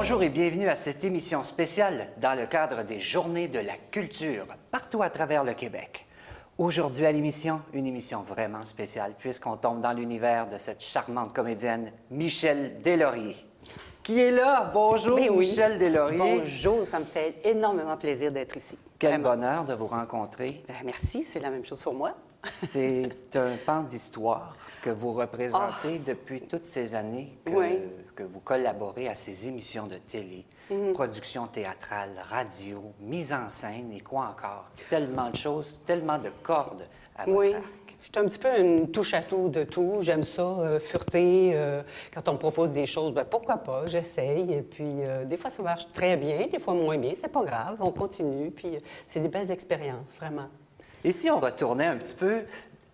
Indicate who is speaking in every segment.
Speaker 1: Bonjour et bienvenue à cette émission spéciale dans le cadre des Journées de la culture partout à travers le Québec. Aujourd'hui à l'émission, une émission vraiment spéciale puisqu'on tombe dans l'univers de cette charmante comédienne Michèle Deslauriers. Qui est là? Bonjour Michèle Deslauriers.
Speaker 2: Bonjour, ça me fait énormément plaisir d'être ici.
Speaker 1: Quel bonheur de vous rencontrer.
Speaker 2: Merci, c'est la même chose pour moi.
Speaker 1: C'est un pan d'histoire que vous représentez depuis toutes ces années que vous collaborez à ces émissions de télé, production théâtrale, radio, mise en scène et quoi encore. Tellement de choses, tellement de cordes à votre arc.
Speaker 2: Je suis un petit peu une touche-à-tout de tout. J'aime ça, fureter. Quand on me propose des choses, bien, pourquoi pas, j'essaye. Et puis, des fois, ça marche très bien, des fois moins bien. C'est pas grave, on continue. Puis, c'est des belles expériences, vraiment.
Speaker 1: Et si on retournait un petit peu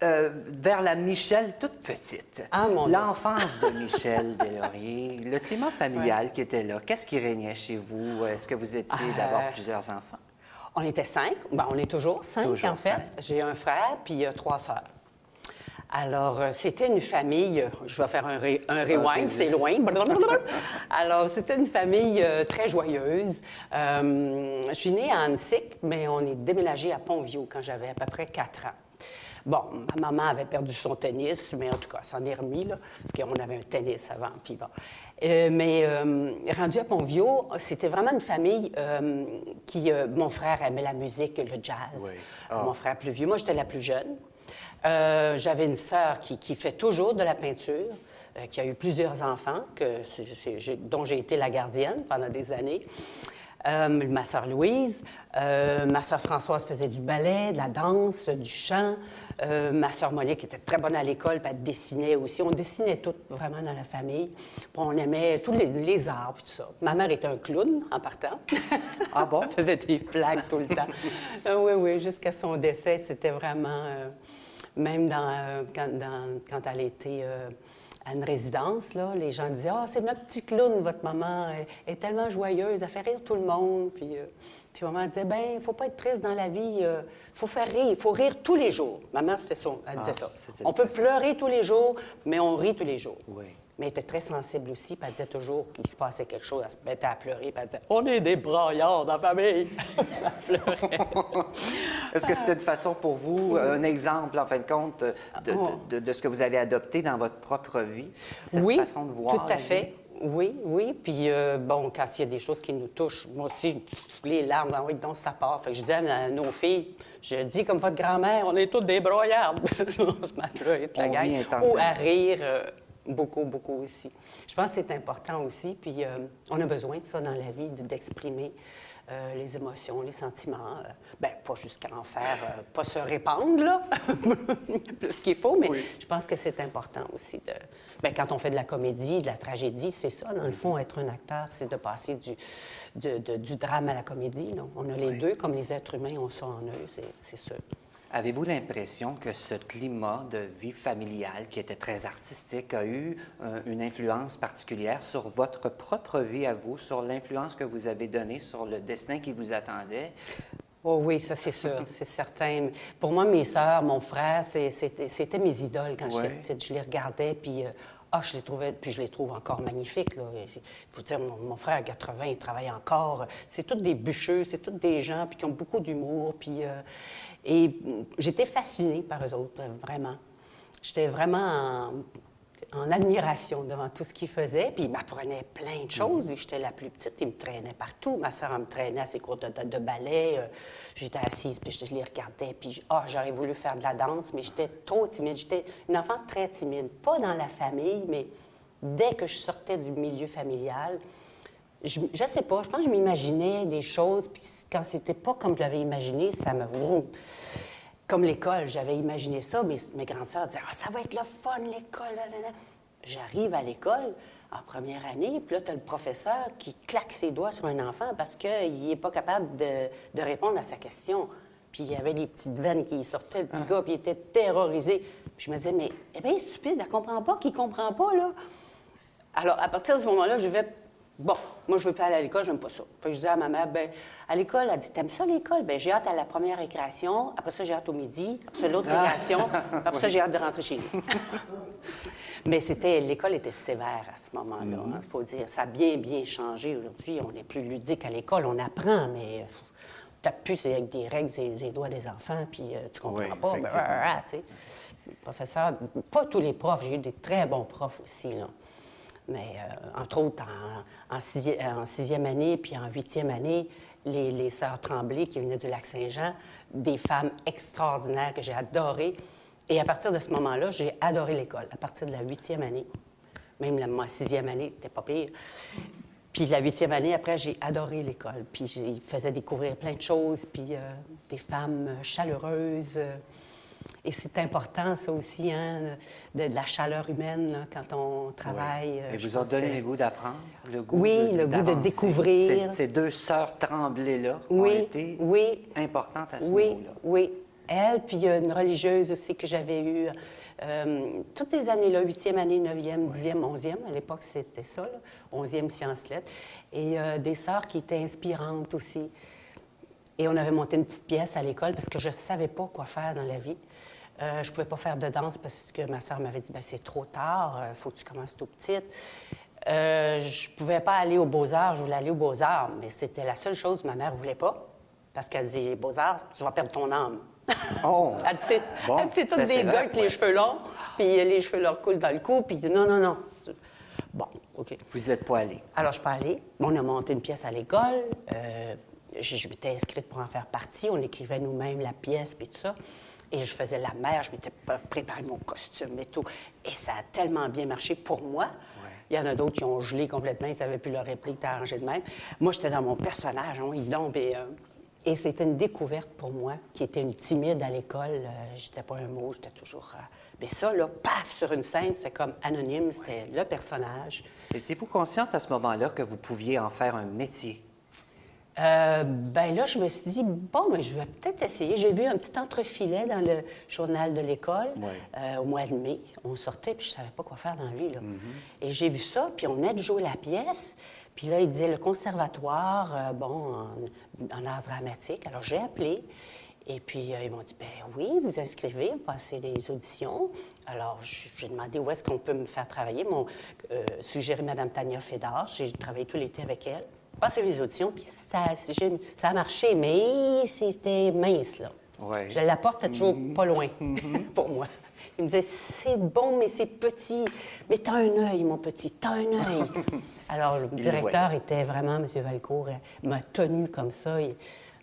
Speaker 1: vers la Michèle toute petite, l'enfance de Michèle Deslauriers, le climat familial qui était là, qu'est-ce qui régnait chez vous? Est-ce que vous étiez d'avoir plusieurs enfants?
Speaker 2: On était 5. Bien, on est toujours 5, en fait. J'ai un frère, puis 3 sœurs. Alors, c'était une famille, je vais faire un rewind, c'est loin. Alors, c'était une famille très joyeuse. Je suis née à Annecy, mais on est déménagé à Pont-Vieux quand j'avais à peu près 4 ans. Bon, ma maman avait perdu son tennis, mais en tout cas, ça en est remis, là, parce qu'on avait un tennis avant, puis bon. Mais rendu à Pont-Vieux, c'était vraiment une famille qui... mon frère aimait la musique, le jazz. Oui. Mon frère plus vieux. Moi, j'étais la plus jeune. J'avais une sœur qui fait toujours de la peinture, qui a eu plusieurs enfants, dont j'ai été la gardienne pendant des années. Ma sœur Louise, ma sœur Françoise faisait du ballet, de la danse, du chant. Ma sœur Monique était très bonne à l'école, puis elle dessinait aussi. On dessinait toutes vraiment dans la famille. Puis on aimait tous les arts, puis tout ça. Ma mère était un clown en partant.
Speaker 1: Ah bon?
Speaker 2: Elle faisait des blagues tout le temps. Oui, jusqu'à son décès, c'était vraiment... même quand elle était... à une résidence, là, les gens disaient « Ah, c'est notre petit clown, votre maman. Elle est tellement joyeuse, elle fait rire tout le monde. » Puis maman disait « Bien, il ne faut pas être triste dans la vie. Il faut faire rire. Il faut rire tous les jours. » Maman, c'était ça. Elle disait ça. On peut pleurer tous les jours, mais on rit tous les jours. Oui. Mais elle était très sensible aussi, puis elle disait toujours qu'il se passait quelque chose. Elle se mettait à pleurer, puis elle disait « On est des braillards dans la famille! » Elle pleurait.
Speaker 1: Est-ce que c'était une façon pour vous, un exemple, en fin de compte, de ce que vous avez adopté dans votre propre vie? Cette façon de voir
Speaker 2: tout à fait. Oui. Puis, bon, quand il y a des choses qui nous touchent, moi aussi, les larmes, oui, donc ça part. Fait que je dis à nos filles, je dis comme votre grand-mère, on est toutes des broyardes. On se met à pleurer toute la gang. Ou à rire. Beaucoup aussi. Je pense que c'est important aussi, puis on a besoin de ça dans la vie, d'exprimer les émotions, les sentiments. Bien, pas jusqu'à en faire, pas se répandre, là, plus qu'il faut, mais je pense que c'est important aussi. Bien, quand on fait de la comédie, de la tragédie, c'est ça, dans le fond, être un acteur, c'est de passer du drame à la comédie. Là. On a les deux, comme les êtres humains ont ça en eux, c'est sûr.
Speaker 1: Avez-vous l'impression que ce climat de vie familiale, qui était très artistique, a eu une influence particulière sur votre propre vie à vous, sur l'influence que vous avez donnée sur le destin qui vous attendait?
Speaker 2: Oh oui, ça c'est sûr, c'est certain. Pour moi, mes sœurs, mon frère, c'était mes idoles quand j'étais petite. Je les regardais, puis... je les trouvais, puis je les trouve encore magnifiques. Là. Faut dire, mon frère, à 80, il travaille encore. C'est tous des bûcheux, c'est tous des gens puis qui ont beaucoup d'humour. Puis, et j'étais fascinée par eux autres, vraiment. J'étais vraiment en admiration devant tout ce qu'ils faisaient. Puis ils m'apprenaient plein de choses. J'étais la plus petite, ils me traînaient partout. Ma sœur, elle me traînait à ses cours de ballet. J'étais assise, puis je les regardais. Puis j'aurais voulu faire de la danse, mais j'étais trop timide. J'étais une enfant très timide. Pas dans la famille, mais dès que je sortais du milieu familial, je sais pas, je pense que je m'imaginais des choses. Puis quand c'était pas comme je l'avais imaginé, ça me... Comme l'école, j'avais imaginé ça, mais mes grandes sœurs disaient « Ah, ça va être le fun, l'école! » J'arrive à l'école en première année, puis là, tu as le professeur qui claque ses doigts sur un enfant parce qu'il n'est pas capable de répondre à sa question. Puis il y avait des petites veines qui sortaient, le petit gars, puis il était terrorisé. Puis je me disais « Mais elle est bien stupide, elle comprend pas qu'il comprend pas, là! » Alors, à partir de ce moment-là, je vais... Bon, moi, je veux pas aller à l'école, j'aime pas ça. Fait que je disais à ma mère, bien, à l'école, elle dit, t'aimes ça l'école? Bien, j'ai hâte à la première récréation, après ça, j'ai hâte au midi, après ça, l'autre récréation, après ça, j'ai hâte de rentrer chez nous. Mais l'école était sévère à ce moment-là, il faut dire. Ça a bien, bien changé aujourd'hui. On est plus ludique à l'école, on apprend, mais on tape plus avec des règles et des doigts des enfants, puis tu comprends
Speaker 1: Oui,
Speaker 2: pas.
Speaker 1: effectivement.
Speaker 2: Tu sais. Les professeurs, pas tous les profs, j'ai eu des très bons profs aussi, là. Mais entre autres, en sixième année puis en huitième année, les sœurs Tremblay qui venaient du Lac-Saint-Jean, des femmes extraordinaires que j'ai adorées. Et à partir de ce moment-là, j'ai adoré l'école, à partir de la huitième année. Même ma sixième année, c'était pas pire. Puis la huitième année, après, j'ai adoré l'école. Puis j'ai faisais découvrir plein de choses, puis des femmes chaleureuses. Et c'est important, ça aussi, hein, de la chaleur humaine là, quand on travaille.
Speaker 1: Et
Speaker 2: je
Speaker 1: vous ont
Speaker 2: pense
Speaker 1: donné
Speaker 2: que-
Speaker 1: le goût d'apprendre, le goût
Speaker 2: Oui, le goût de
Speaker 1: d'avancer.
Speaker 2: découvrir.
Speaker 1: Ces deux sœurs Tremblay-là ont
Speaker 2: Oui,
Speaker 1: été
Speaker 2: oui.
Speaker 1: importantes à ce
Speaker 2: Oui,
Speaker 1: niveau-là.
Speaker 2: oui. Elle, puis il y a une religieuse aussi que j'avais eue toutes les années-là, 8e année, 9e, 10e, 11e. À l'époque, c'était ça, là, 11e sciences-lettres. Et des sœurs qui étaient inspirantes aussi. Et on avait monté une petite pièce à l'école parce que je ne savais pas quoi faire dans la vie. Je ne pouvais pas faire de danse parce que ma sœur m'avait dit ben, c'est trop tard, il faut que tu commences tout petite. Je ne pouvais pas aller aux Beaux-Arts, je voulais aller aux Beaux-Arts, mais c'était la seule chose que ma mère ne voulait pas. Parce qu'elle dit Beaux-Arts, tu vas perdre ton âme.
Speaker 1: Oh!
Speaker 2: Elle dit,
Speaker 1: Bon,
Speaker 2: elle dit, c'est tous
Speaker 1: c'était
Speaker 2: des
Speaker 1: sévère,
Speaker 2: gars avec les
Speaker 1: ouais.
Speaker 2: cheveux longs, puis les cheveux leur coulent dans le cou, puis non, non, non. Bon, OK.
Speaker 1: Vous n'êtes pas allé.
Speaker 2: Alors, je peux aller. On a monté une pièce à l'école. Je m'étais inscrite pour en faire partie. On écrivait nous-mêmes la pièce, puis tout ça. Et je faisais la mère. Je m'étais préparé mon costume et tout. Et ça a tellement bien marché pour moi.
Speaker 1: Ouais.
Speaker 2: Il y en a d'autres qui ont gelé complètement. Ils ne savaient plus leur réplique arrangée de même. Moi, j'étais dans mon personnage. Hein, et c'était une découverte pour moi, qui était une timide à l'école. J'étais pas un mot, j'étais toujours... Mais ça, là, paf, sur une scène, c'est comme anonyme, c'était le personnage.
Speaker 1: Étiez-vous consciente à ce moment-là que vous pouviez en faire un métier?
Speaker 2: Ben là, je me suis dit, bon, mais je vais peut-être essayer. J'ai vu un petit entrefilet dans le journal de l'école au mois de mai. On sortait, puis je savais pas quoi faire dans la vie, là. Et j'ai vu ça, puis on venait de jouer la pièce. Puis là, il disait le conservatoire, en art dramatique. Alors, j'ai appelé. Et puis, ils m'ont dit, ben oui, vous inscrivez, vous passez les auditions. Alors, j'ai demandé où est-ce qu'on peut me faire travailler. M'ont suggéré Mme Tania Fédard. J'ai travaillé tout l'été avec elle. Passé les auditions, puis ça a marché, mais c'était mince, là.
Speaker 1: Ouais.
Speaker 2: Je la porte toujours pas loin pour moi. Il me disait, c'est bon, mais c'est petit. Mais t'as un œil, mon petit, t'as un œil. Alors, le directeur était vraiment, M. Valcourt, m'a tenu comme ça. Il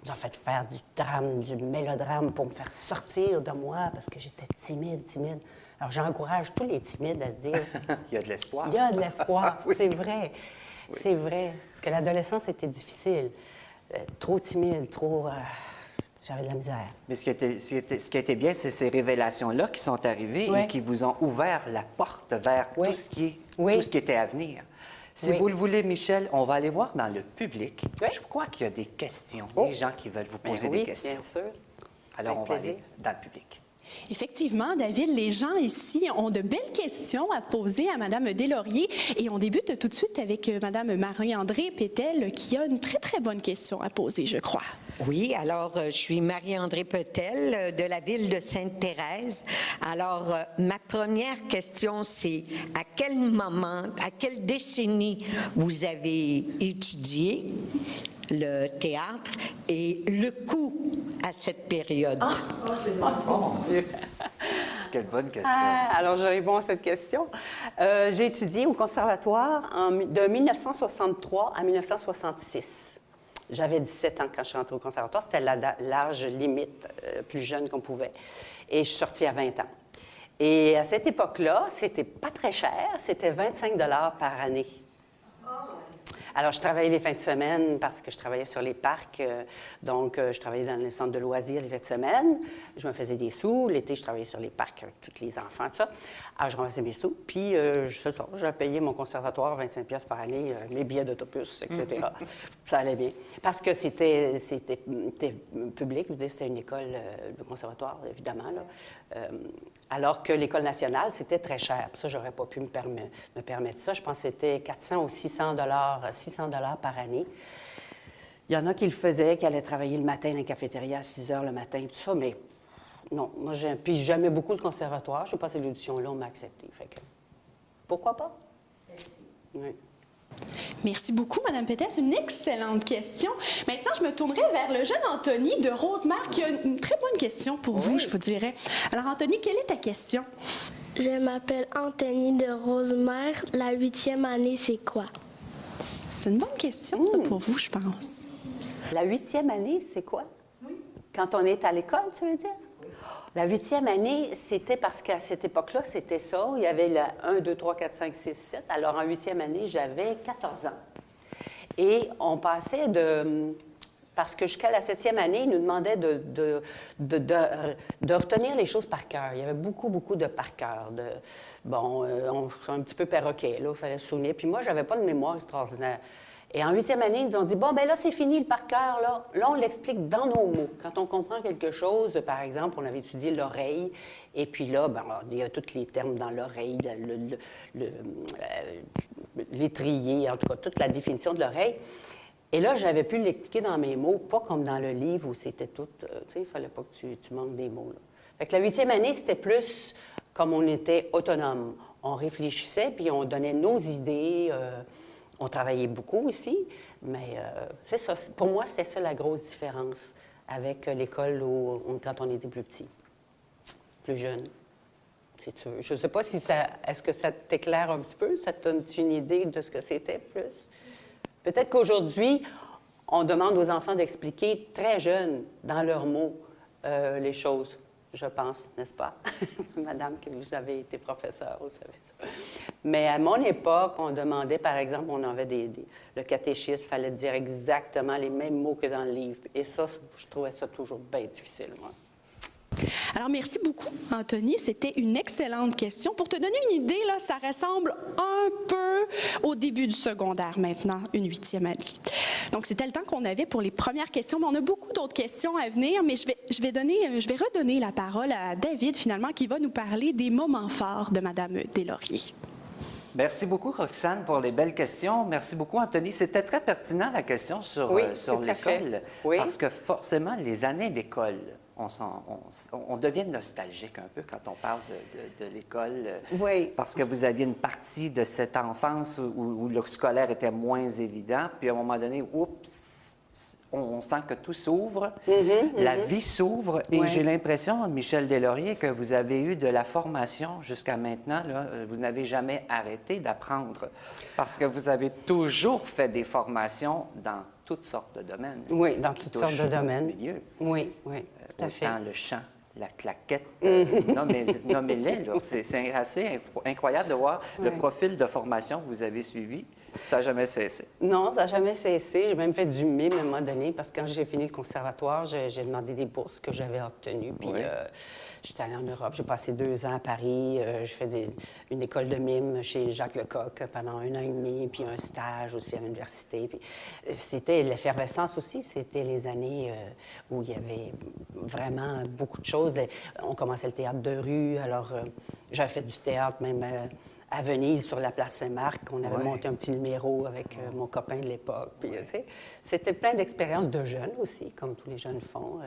Speaker 2: nous a fait faire du drame, du mélodrame pour me faire sortir de moi parce que j'étais timide. Alors, j'encourage tous les timides à se dire...
Speaker 1: Il y a de l'espoir.
Speaker 2: Il y a de l'espoir,
Speaker 1: Oui.
Speaker 2: c'est vrai. Oui. C'est vrai. Parce que l'adolescence était difficile. Trop timide, trop... J'avais de la misère.
Speaker 1: Mais ce qui a été bien, c'est ces révélations-là qui sont arrivées et qui vous ont ouvert la porte vers tout ce qui était à venir. Si vous le voulez, Michel, on va aller voir dans le public.
Speaker 2: Oui.
Speaker 1: Je crois qu'il y a des questions, des gens qui veulent vous poser des questions.
Speaker 2: Bien sûr.
Speaker 1: Alors,
Speaker 2: Avec
Speaker 1: on va
Speaker 2: plaisir.
Speaker 1: aller dans le public.
Speaker 3: Effectivement, David, les gens ici ont de belles questions à poser à Mme Deslauriers et on débute tout de suite avec Mme Marie-André Pétel qui a une très, très bonne question à poser, je crois.
Speaker 4: Oui, alors je suis Marie-André Pétel de la ville de Sainte-Thérèse. Alors, ma première question, c'est à quel moment, à quelle décennie vous avez étudié le théâtre et le coût à cette période?
Speaker 2: Mon Dieu.
Speaker 1: Quelle bonne question.
Speaker 2: Alors, je réponds à cette question. J'ai étudié au conservatoire de 1963 à 1966. J'avais 17 ans quand je suis rentrée au conservatoire. C'était l'âge limite, plus jeune qu'on pouvait. Et je suis sortie à 20 ans. Et à cette époque-là, c'était pas très cher. C'était 25 $ par année. Alors, je travaillais les fins de semaine parce que je travaillais sur les parcs. Donc, je travaillais dans les centres de loisirs les fins de semaine. Je me faisais des sous. L'été, je travaillais sur les parcs avec tous les enfants, tout ça. Alors, je ramassais mes sous. Puis, j'ai payé mon conservatoire 25 $ par année, mes billets d'autobus, etc. Ça allait bien. Parce que c'était public. Je veux dire, c'était une école, le conservatoire, évidemment, là. Alors que l'École nationale, c'était très cher. Puis ça, j'aurais pas pu me permettre ça. Je pense que c'était 400 ou 600 $ par année. Il y en a qui le faisaient, qui allaient travailler le matin dans la cafétéria à 6 h le matin, tout ça, mais non. Moi, puis j'aimais beaucoup le conservatoire. J'ai passé l'audition là, on m'a accepté. Fait que Pourquoi pas? Oui.
Speaker 3: Merci beaucoup, Mme Pétel. C'est une excellente question. Maintenant, je me tournerai vers le jeune Anthony de Rosemère qui a une très bonne question pour vous, je vous dirais. Alors, Anthony, quelle est ta question?
Speaker 5: Je m'appelle Anthony de Rosemère. La 8e année, c'est quoi?
Speaker 3: C'est une bonne question, ça, pour vous, je pense.
Speaker 2: La 8e année, c'est quoi? Oui. Quand on est à l'école, tu veux dire? Oui. La 8e année, c'était parce qu'à cette époque-là, c'était ça. Il y avait la 1, 2, 3, 4, 5, 6, 7. Alors, en 8e année, j'avais 14 ans. Et on passait de... Parce que jusqu'à la 7e année, ils nous demandaient de retenir les choses par cœur. Il y avait beaucoup, beaucoup de par cœur. Bon, on c'est un petit peu perroquet, là, il fallait se souvenir. Puis moi, je n'avais pas de mémoire extraordinaire. Et en 8e année, ils nous ont dit, bon, bien là, c'est fini le par cœur, là. Là, on l'explique dans nos mots. Quand on comprend quelque chose, par exemple, on avait étudié l'oreille, et puis là, ben, il y a tous les termes dans l'oreille, l'étrier, en tout cas, toute la définition de l'oreille. Et là, j'avais pu l'expliquer dans mes mots, pas comme dans le livre où c'était tout, tu sais, il fallait pas que tu manques des mots, là. Fait que la 8e année, c'était plus comme on était autonome. On réfléchissait, puis on donnait nos idées. On travaillait beaucoup aussi, mais c'est ça. Pour moi, c'était ça la grosse différence avec l'école quand on était plus petit, plus jeune. C'est sûr. Je ne sais pas si ça... Est-ce que ça t'éclaire un petit peu? Ça te donne une idée de ce que c'était plus? Peut-être qu'aujourd'hui, on demande aux enfants d'expliquer très jeunes, dans leurs mots, les choses. Je pense, n'est-ce pas? Madame, que vous avez été professeure, vous savez ça. Mais à mon époque, on demandait, par exemple, on avait le catéchisme, il fallait dire exactement les mêmes mots que dans le livre. Et ça, je trouvais ça toujours bien difficile, moi.
Speaker 3: Alors, merci beaucoup, Anthony. C'était une excellente question. Pour te donner une idée, là, ça ressemble un peu au début du secondaire maintenant, une 8e année. Donc, c'était le temps qu'on avait pour les premières questions, mais on a beaucoup d'autres questions à venir, mais je vais redonner la parole à David, finalement, qui va nous parler des moments forts de Mme Deslauriers.
Speaker 1: Merci beaucoup, Roxane, pour les belles questions. Merci beaucoup, Anthony. C'était très pertinent, la question sur l'école.
Speaker 2: Oui.
Speaker 1: Parce que forcément, les années d'école, on devient nostalgique un peu quand on parle de l'école.
Speaker 2: Oui.
Speaker 1: Parce que vous aviez une partie de cette enfance où le scolaire était moins évident. Puis à un moment donné, on sent que tout s'ouvre, la vie s'ouvre. Et j'ai l'impression, Michel Deslauriers, que vous avez eu de la formation jusqu'à maintenant. Là, vous n'avez jamais arrêté d'apprendre parce que vous avez toujours fait des formations dans toutes sortes de domaines.
Speaker 2: Oui, dans toutes sortes de domaines.
Speaker 1: Milieu.
Speaker 2: Oui, tout à fait.
Speaker 1: Autant le chant, la claquette, nommez-les. C'est assez incroyable de voir le profil de formation que vous avez suivi. Ça n'a jamais cessé.
Speaker 2: Non, ça n'a jamais cessé. J'ai même fait du mime à un moment donné, parce que quand j'ai fini le conservatoire, j'ai demandé des bourses que j'avais obtenues. Puis j'étais allée en Europe. J'ai passé 2 ans à Paris. J'ai fait une école de mime chez Jacques Lecoq pendant 1 an et demi, puis un stage aussi à l'université. Puis c'était l'effervescence aussi. C'était les années où il y avait vraiment beaucoup de choses. On commençait le théâtre de rue. Alors, j'avais fait du théâtre même... à Venise, sur la place Saint-Marc, on avait monté un petit numéro avec mon copain de l'époque. Puis, tu sais, c'était plein d'expériences de jeunes aussi, comme tous les jeunes font.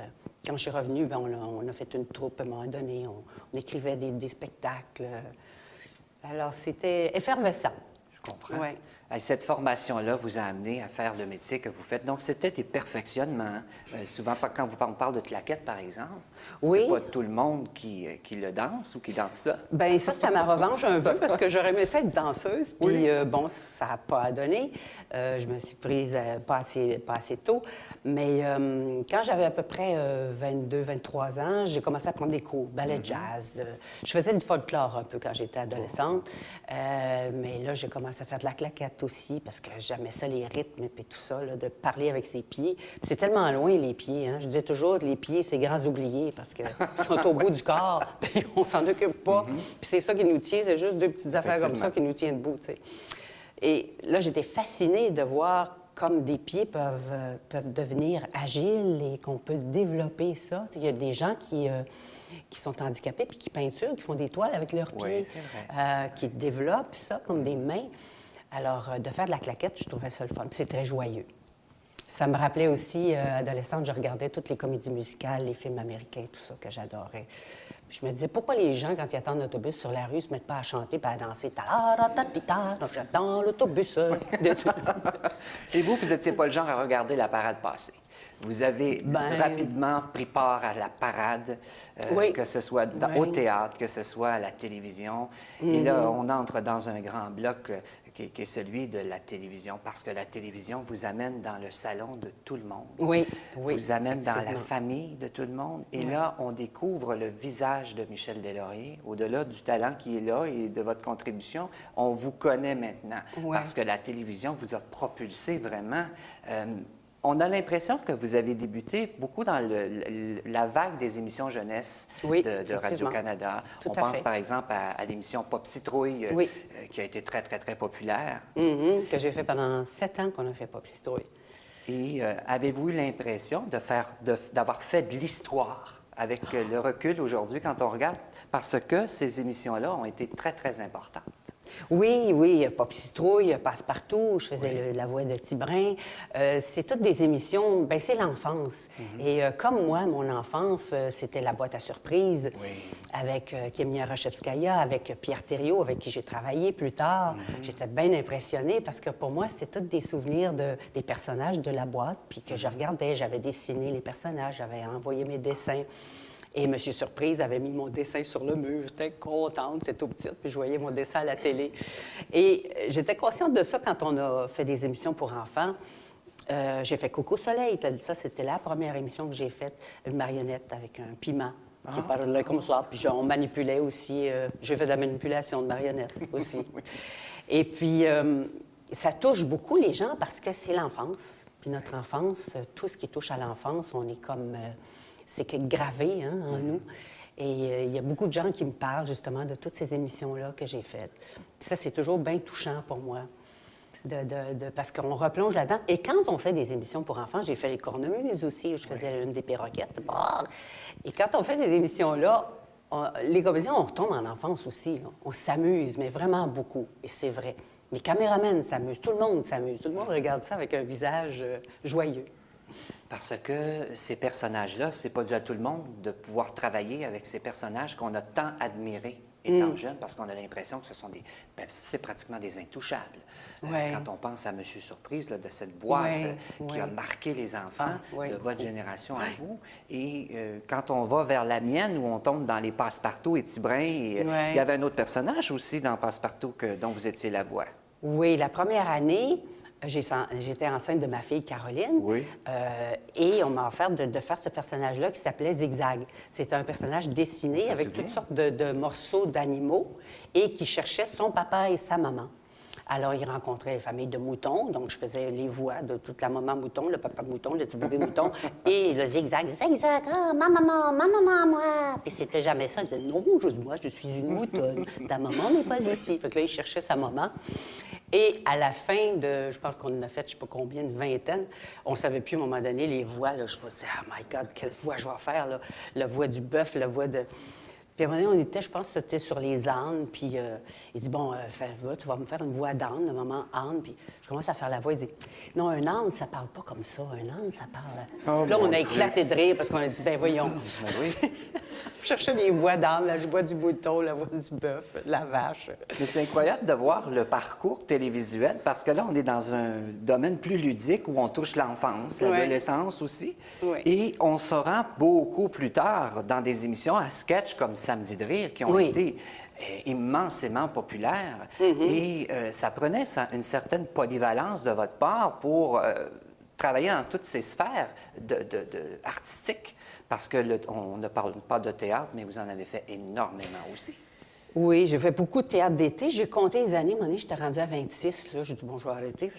Speaker 2: Quand je suis revenue, bien, on a fait une troupe à un moment donné. On écrivait des spectacles. Alors, c'était effervescent.
Speaker 1: Je comprends.
Speaker 2: Ouais.
Speaker 1: Cette formation-là vous a amené à faire le métier que vous faites. Donc, c'était des perfectionnements. Souvent, quand on parle de claquettes, par exemple, c'est pas tout le monde qui le danse ou qui danse ça.
Speaker 2: Bien, ça, c'était ma revanche un peu, parce que j'aurais aimé ça être danseuse. Puis, bon, ça n'a pas donné. Je me suis prise pas assez tôt. Mais quand j'avais à peu près 22, 23 ans, j'ai commencé à prendre des cours, ballet jazz. Je faisais du folklore un peu quand j'étais adolescente. Mais là, j'ai commencé à faire de la claquette aussi, parce que j'aimais ça, les rythmes et tout ça, là, de parler avec ses pieds. Puis c'est tellement loin, les pieds. Hein? Je disais toujours, les pieds, c'est grands oubliés, parce qu'ils sont au bout du corps, puis on s'en occupe pas. Puis c'est ça qui nous tient, c'est juste 2 petites affaires comme ça qui nous tiennent debout, tu sais. Et là, j'étais fascinée de voir comme des pieds peuvent devenir agiles et qu'on peut développer ça. Il y a des gens qui sont handicapés puis qui peinturent, qui font des toiles avec leurs pieds, qui développent ça comme des mains. Alors, de faire de la claquette, je trouvais ça le fun. Puis c'est très joyeux. Ça me rappelait aussi, adolescente, je regardais toutes les comédies musicales, les films américains, tout ça que j'adorais. Puis je me disais, pourquoi les gens, quand ils attendent l'autobus sur la rue, se mettent pas à chanter et à danser? J'attends l'autobus.
Speaker 1: Et vous n'étiez pas le genre à regarder la parade passer. Vous avez rapidement pris part à la parade,
Speaker 2: Oui.
Speaker 1: que ce soit au théâtre, que ce soit à la télévision. Et là, on entre dans un grand bloc qui est celui de la télévision, parce que la télévision vous amène dans le salon de tout le monde.
Speaker 2: Oui,
Speaker 1: vous amène dans la
Speaker 2: effectivement.
Speaker 1: famille de tout le monde. Et là, on découvre le visage de Michel Deslauriers. Au-delà du talent qui est là et de votre contribution, on vous connaît maintenant,
Speaker 2: Ouais.
Speaker 1: parce que la télévision vous a propulsé vraiment. On a l'impression que vous avez débuté beaucoup dans la vague des émissions jeunesse
Speaker 2: Oui,
Speaker 1: de
Speaker 2: effectivement.
Speaker 1: Radio-Canada.
Speaker 2: Tout
Speaker 1: On
Speaker 2: à
Speaker 1: pense
Speaker 2: fait.
Speaker 1: par exemple à l'émission Pop Citrouille,
Speaker 2: Oui.
Speaker 1: qui a été très, très, très populaire.
Speaker 2: Que j'ai fait pendant 7 ans qu'on a fait Pop Citrouille.
Speaker 1: Et avez-vous eu l'impression d'avoir fait de l'histoire avec le recul aujourd'hui quand on regarde? Parce que ces émissions-là ont été très, très importantes.
Speaker 2: Oui, Pop Citrouille, Passe-Partout, je faisais la voix de Tibrin. C'est toutes des émissions, bien, c'est l'enfance. Et comme moi, mon enfance, c'était la boîte à surprises avec Kémia Rochevskaya, avec Pierre Thériault, avec qui j'ai travaillé plus tard. J'étais bien impressionnée parce que pour moi, c'était tous des souvenirs des personnages de la boîte, puis que je regardais, j'avais dessiné les personnages, j'avais envoyé mes dessins. Et M. Surprise avait mis mon dessin sur le mur. J'étais contente, j'étais tout petite, puis je voyais mon dessin à la télé. Et j'étais consciente de ça quand on a fait des émissions pour enfants. J'ai fait Coco Soleil. Ça, c'était la première émission que j'ai faite, une marionnette avec un piment qui parlait comme ça. Puis on manipulait aussi. J'ai fait de la manipulation de marionnettes aussi. Et puis, ça touche beaucoup les gens parce que c'est l'enfance. Puis notre enfance, tout ce qui touche à l'enfance, on est comme... c'est gravé en nous. Et il y a beaucoup de gens qui me parlent justement de toutes ces émissions-là que j'ai faites. Puis ça, c'est toujours bien touchant pour moi, parce qu'on replonge là-dedans. Et quand on fait des émissions pour enfants, j'ai fait les cornemuses aussi, où je faisais une des perroquettes. Et quand on fait ces émissions-là, les comédiens, on retombe en enfance aussi. Là. On s'amuse, mais vraiment beaucoup. Et c'est vrai. Les caméramans s'amusent, tout le monde s'amuse. Tout le monde regarde ça avec un visage joyeux.
Speaker 1: Parce que ces personnages-là, c'est pas dû à tout le monde de pouvoir travailler avec ces personnages qu'on a tant admirés étant jeune, parce qu'on a l'impression que ce sont c'est pratiquement des intouchables. Quand on pense à M. Surprise, là, de cette boîte qui a marqué les enfants de votre génération à vous, et quand on va vers la mienne, où on tombe dans les Passe-Partout et Tibrin, il y avait un autre personnage aussi dans Passe-Partout dont vous étiez la voix.
Speaker 2: Oui, la première année... J'étais enceinte de ma fille Caroline.
Speaker 1: Oui.
Speaker 2: Et on m'a offert de faire ce personnage-là qui s'appelait Zigzag. C'était un personnage dessiné avec toutes sortes de morceaux d'animaux et qui cherchait son papa et sa maman. Alors, il rencontrait les familles de moutons. Donc, je faisais les voix de toute la maman mouton, le papa mouton, le petit bébé mouton. Et le zigzag, zigzag, ma maman, moi. Puis c'était jamais ça. Il disait, non, moi, je suis une moutonne. Ta maman n'est pas ici. Fait que là, il cherchait sa maman. Et à la fin de, je pense qu'on en a fait, je ne sais pas combien, une vingtaine, on ne savait plus à un moment donné les voix. Là, je me disais, oh my God, quelle voix je vais faire, là? La voix du bœuf, la voix de... Puis à un moment donné, on était, je pense que c'était sur les ânes, puis il dit, bon, tu vas me faire une voix d'âne, le moment âne, puis je commence à faire la voix, il dit, non, un âne, ça parle pas comme ça, un âne, ça parle...
Speaker 1: Oh,
Speaker 2: là, on a
Speaker 1: Dieu.
Speaker 2: éclaté de rire, parce qu'on a dit, ben voyons.
Speaker 1: Oui.
Speaker 2: Je cherchais les voix d'âne, la voix du mouton, la voix du bœuf, la vache.
Speaker 1: Mais c'est incroyable de voir le parcours télévisuel, parce que là, on est dans un domaine plus ludique où on touche l'enfance, l'adolescence aussi.
Speaker 2: Oui.
Speaker 1: Et on se rend beaucoup plus tard dans des émissions à sketch comme Samedi de rire, qui ont été immensément populaires. Et ça prenait une certaine polyvalence de votre part pour travailler dans toutes ces sphères artistiques. Parce que on ne parle pas de théâtre, mais vous en avez fait énormément aussi.
Speaker 2: Oui, j'ai fait beaucoup de théâtre d'été. J'ai compté les années. À un moment donné, j'étais rendue à 26. Là, j'ai dit, bon, je vais arrêter.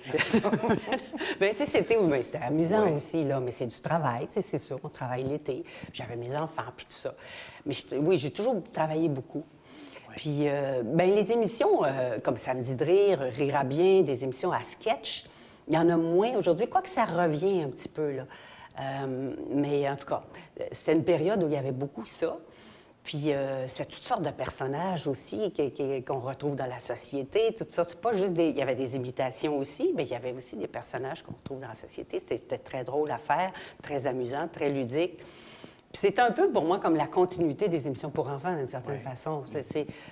Speaker 2: Bien, tu sais, c'était amusant aussi, là, mais c'est du travail, tu sais, c'est ça. On travaille l'été. J'avais mes enfants, puis tout ça. Mais oui, j'ai toujours travaillé beaucoup. Puis, bien, les émissions comme Samedi de rire, Rire à bien, des émissions à sketch, il y en a moins aujourd'hui, quoique ça revient un petit peu, là. Mais en tout cas, c'est une période où il y avait beaucoup ça. Puis c'est toutes sortes de personnages aussi qu'on retrouve dans la société, tout ça. C'est pas juste des... Il y avait des imitations aussi, mais il y avait aussi des personnages qu'on retrouve dans la société. C'était très drôle à faire, très amusant, très ludique. Puis c'est un peu pour moi comme la continuité des émissions pour enfants, d'une certaine façon.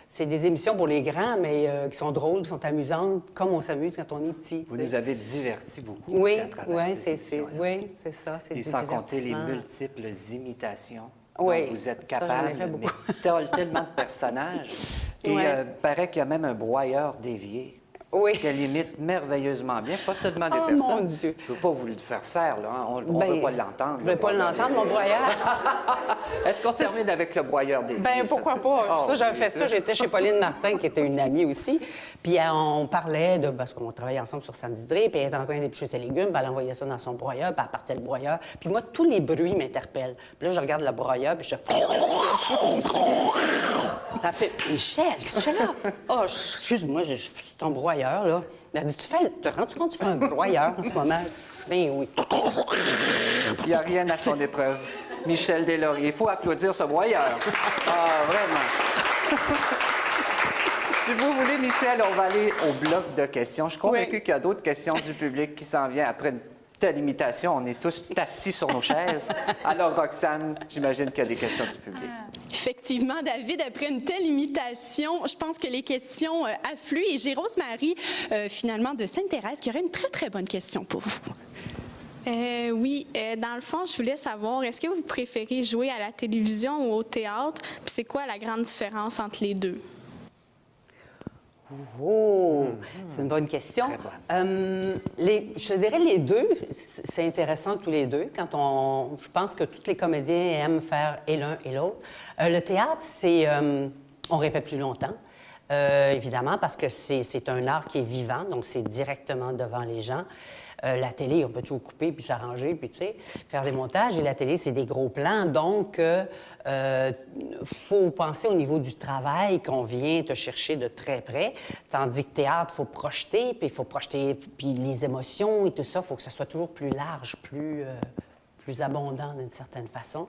Speaker 2: C'est des émissions pour les grands, mais qui sont drôles, qui sont amusantes, comme on s'amuse quand on est petit.
Speaker 1: Vous nous avez divertis beaucoup
Speaker 2: oui,
Speaker 1: à travers ces émissions-là.
Speaker 2: Oui, c'est ça.
Speaker 1: Et sans compter les multiples imitations.
Speaker 2: Oui,
Speaker 1: dont vous êtes
Speaker 2: ça, j'en ai
Speaker 1: capable,
Speaker 2: fait beaucoup.
Speaker 1: mais tellement de personnages. Et paraît qu'il y a même un broyeur dévié.
Speaker 2: Oui.
Speaker 1: Qu'elle imite merveilleusement bien, pas seulement des
Speaker 2: Oh,
Speaker 1: personnes.
Speaker 2: mon Dieu.
Speaker 1: Je ne peux pas vous le faire faire, là. Hein. On ne
Speaker 2: Ben,
Speaker 1: veut pas l'entendre.
Speaker 2: Je ne veux pas l'entendre, mon broyeur.
Speaker 1: Est-ce qu'on termine avec le broyeur des
Speaker 2: Ben pourquoi pas?
Speaker 1: Oh,
Speaker 2: Ça, j'avais
Speaker 1: oui.
Speaker 2: fait ça. J'étais chez Pauline Martin, qui était une amie aussi. Puis on parlait de... Parce qu'on travaillait ensemble sur Samedi Dré, puis elle était en train d'éplucher ses légumes, puis elle envoyait ça dans son broyeur, puis elle partait le broyeur. Puis moi, tous les bruits m'interpellent. Puis là, je regarde le broyeur, puis je... Elle fait « Michel, qu'est-ce que tu fais là? »« Oh, excuse-moi, c'est ton broyeur, là. » Elle dit « Tu te rends-tu compte que tu fais un broyeur en ce moment? » Ben oui.
Speaker 1: Il n'y a rien à son épreuve. Michel Deslauriers. Il faut applaudir ce broyeur. Ah, vraiment. Si vous voulez, Michel, on va aller au bloc de questions. Je suis convaincu qu'il y a d'autres questions du public qui s'en viennent après une telle imitation. On est tous assis sur nos chaises. Alors, Roxane, j'imagine qu'il y a des questions du public.
Speaker 3: Effectivement, David, après une telle imitation, je pense que les questions affluent. Et j'ai Rosemary, finalement, de Sainte-Thérèse, qui aurait une très, très bonne question pour vous.
Speaker 6: Oui, dans le fond, je voulais savoir, est-ce que vous préférez jouer à la télévision ou au théâtre? Puis c'est quoi la grande différence entre les deux?
Speaker 2: Oh, c'est une bonne question.
Speaker 1: Très bonne.
Speaker 2: Je dirais les deux, c'est intéressant tous les deux. Je pense que tous les comédiens aiment faire et l'un et l'autre. Le théâtre, c'est, on répète plus longtemps, évidemment, parce que c'est un art qui est vivant, donc c'est directement devant les gens. La télé, on peut toujours couper puis s'arranger, puis tu sais, faire des montages. Et la télé, c'est des gros plans. Donc, faut penser au niveau du travail qu'on vient te chercher de très près. Tandis que théâtre, il faut projeter, puis il faut projeter puis les émotions et tout ça. Il faut que ça soit toujours plus large, plus abondant d'une certaine façon.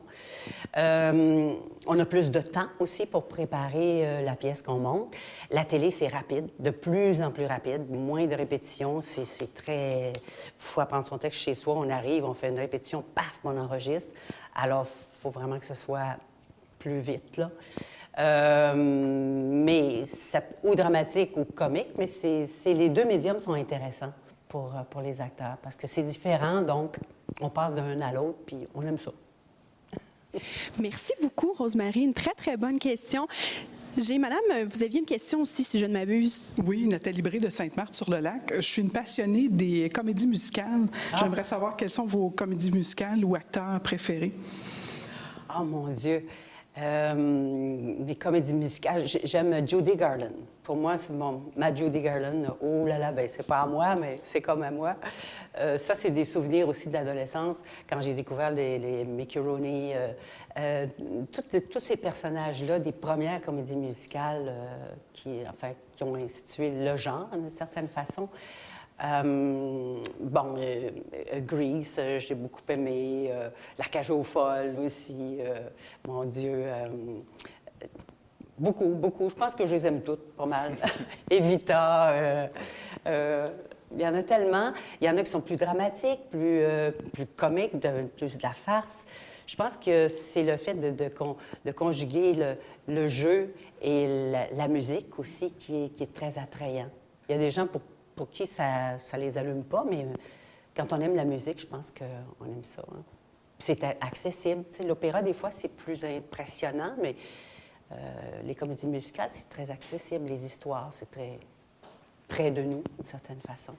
Speaker 2: On a plus de temps aussi pour préparer la pièce qu'on monte. La télé, c'est rapide, de plus en plus rapide, moins de répétitions. C'est très... Il faut apprendre son texte chez soi, on arrive, on fait une répétition, paf, on enregistre. Alors, il faut vraiment que ce soit plus vite, là. Mais ou dramatique ou comique, mais les deux médiums sont intéressants pour les acteurs, parce que c'est différent, donc on passe d'un à l'autre, puis on aime ça.
Speaker 3: Merci beaucoup, Rosemary. Une très, très bonne question. Madame, vous aviez une question aussi, si je ne m'abuse.
Speaker 7: Oui, Nathalie Bré de Sainte-Marthe-sur-le-Lac. Je suis une passionnée des comédies musicales. J'aimerais savoir quelles sont vos comédies musicales ou acteurs préférés.
Speaker 2: Oh mon Dieu! Des comédies musicales. J'aime Judy Garland. Pour moi, c'est ma Judy Garland. Oh là là, ben c'est pas à moi, mais c'est comme à moi. Ça, c'est des souvenirs aussi de l'adolescence, quand j'ai découvert les Mickey Rooney, tous ces personnages-là, des premières comédies musicales qui ont institué le genre, d'une certaine façon. Grease, j'ai beaucoup aimé. La Cage aux folles aussi. Mon Dieu. Beaucoup. Je pense que je les aime toutes, pas mal. Evita. Il y en a tellement. Il y en a qui sont plus dramatiques, plus comiques, plus de la farce. Je pense que c'est le fait de conjuguer le jeu et la musique aussi qui est très attrayant. Il y a des gens pour qui ça les allume pas, mais quand on aime la musique, je pense qu'on aime ça. Hein. C'est accessible. Tu sais, l'opéra, des fois, c'est plus impressionnant, mais les comédies musicales, c'est très accessible. Les histoires, c'est très près de nous, d'une certaine façon.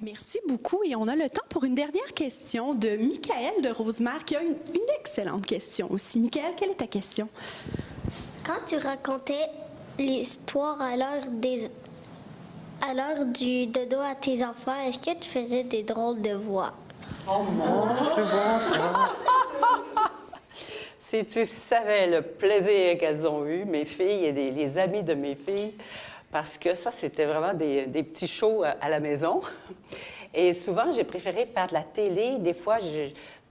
Speaker 3: Merci beaucoup. Et on a le temps pour une dernière question de Michael de Rosemère, qui a une excellente question aussi. Michael, quelle est ta question?
Speaker 5: Quand tu racontais l'histoire à l'heure du dodo à tes enfants, est-ce que tu faisais des drôles de voix?
Speaker 2: Oh mon Dieu, c'est bon, ça! Si tu savais le plaisir qu'elles ont eu, mes filles et les amis de mes filles, parce que ça, c'était vraiment des petits shows à la maison. Et souvent, j'ai préféré faire de la télé. Des fois,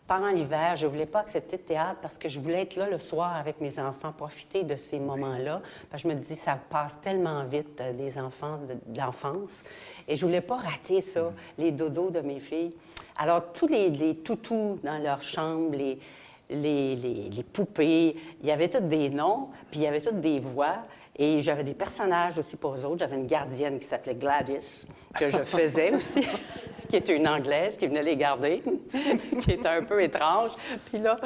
Speaker 2: pendant l'hiver, je ne voulais pas accepter de théâtre parce que je voulais être là le soir avec mes enfants, profiter de ces moments-là. Parce que je me disais, ça passe tellement vite, des enfants, de l'enfance. Et je ne voulais pas rater ça, les dodos de mes filles. Alors, tous les toutous dans leur chambre, les poupées, il y avait tous des noms, puis il y avait toutes des voix. Et j'avais des personnages aussi pour eux autres. J'avais une gardienne qui s'appelait Gladys, que je faisais aussi, qui était une Anglaise qui venait les garder, qui était un peu étrange. Puis là,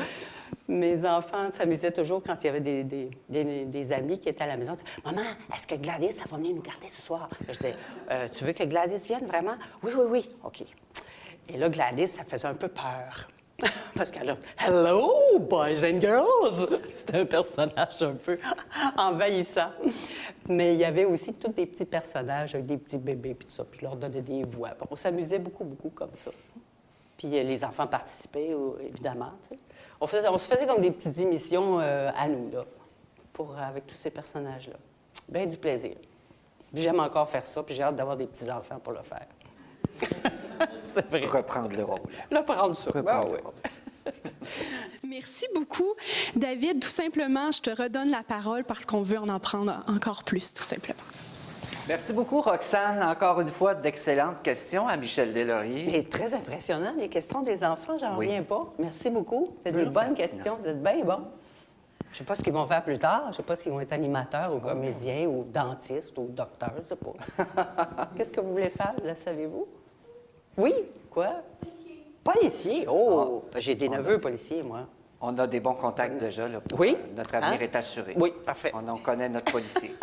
Speaker 2: mes enfants s'amusaient toujours quand il y avait des amis qui étaient à la maison. « Maman, est-ce que Gladys, ça va venir nous garder ce soir? » Je disais, « Tu veux que Gladys vienne vraiment? »« Oui, oui, oui. » OK. Et là, Gladys, ça faisait un peu peur. Parce qu'elle a « Hello, boys and girls! » C'était un personnage un peu envahissant. Mais il y avait aussi tous des petits personnages avec des petits bébés puis tout ça. Puis je leur donnais des voix. On s'amusait beaucoup, beaucoup comme ça. Puis les enfants participaient, évidemment. Tu sais. On se faisait comme des petites émissions à nous, là, avec tous ces personnages-là. Bien du plaisir. Puis j'aime encore faire ça, puis j'ai hâte d'avoir des petits-enfants pour le faire. C'est vrai.
Speaker 1: Reprendre le rôle.
Speaker 2: Reprendre ça.
Speaker 1: Reprendre
Speaker 2: Ben,
Speaker 1: le rôle.
Speaker 3: Merci beaucoup, David. Tout simplement, je te redonne la parole parce qu'on veut en apprendre encore plus, tout simplement.
Speaker 1: Merci beaucoup, Roxane. Encore une fois, d'excellentes questions à Michel Deslauriers.
Speaker 2: C'est très impressionnant, les questions des enfants, j'en reviens pas. Merci beaucoup. C'est des
Speaker 1: Toujours
Speaker 2: bonnes
Speaker 1: pertinent.
Speaker 2: questions, vous êtes bien bons. Je ne sais pas ce qu'ils vont faire plus tard. Je ne sais pas s'ils vont être animateurs ou comédiens ou dentistes ou docteurs, je ne sais pas. Qu'est-ce que vous voulez faire, le savez-vous? Oui? Quoi? Policier. Oh! J'ai des neveux policiers, moi.
Speaker 1: On a des bons contacts déjà. Là, pour,
Speaker 2: Oui.
Speaker 1: Notre avenir
Speaker 2: Hein?
Speaker 1: est assuré.
Speaker 2: Oui, parfait.
Speaker 1: On en connaît notre policier.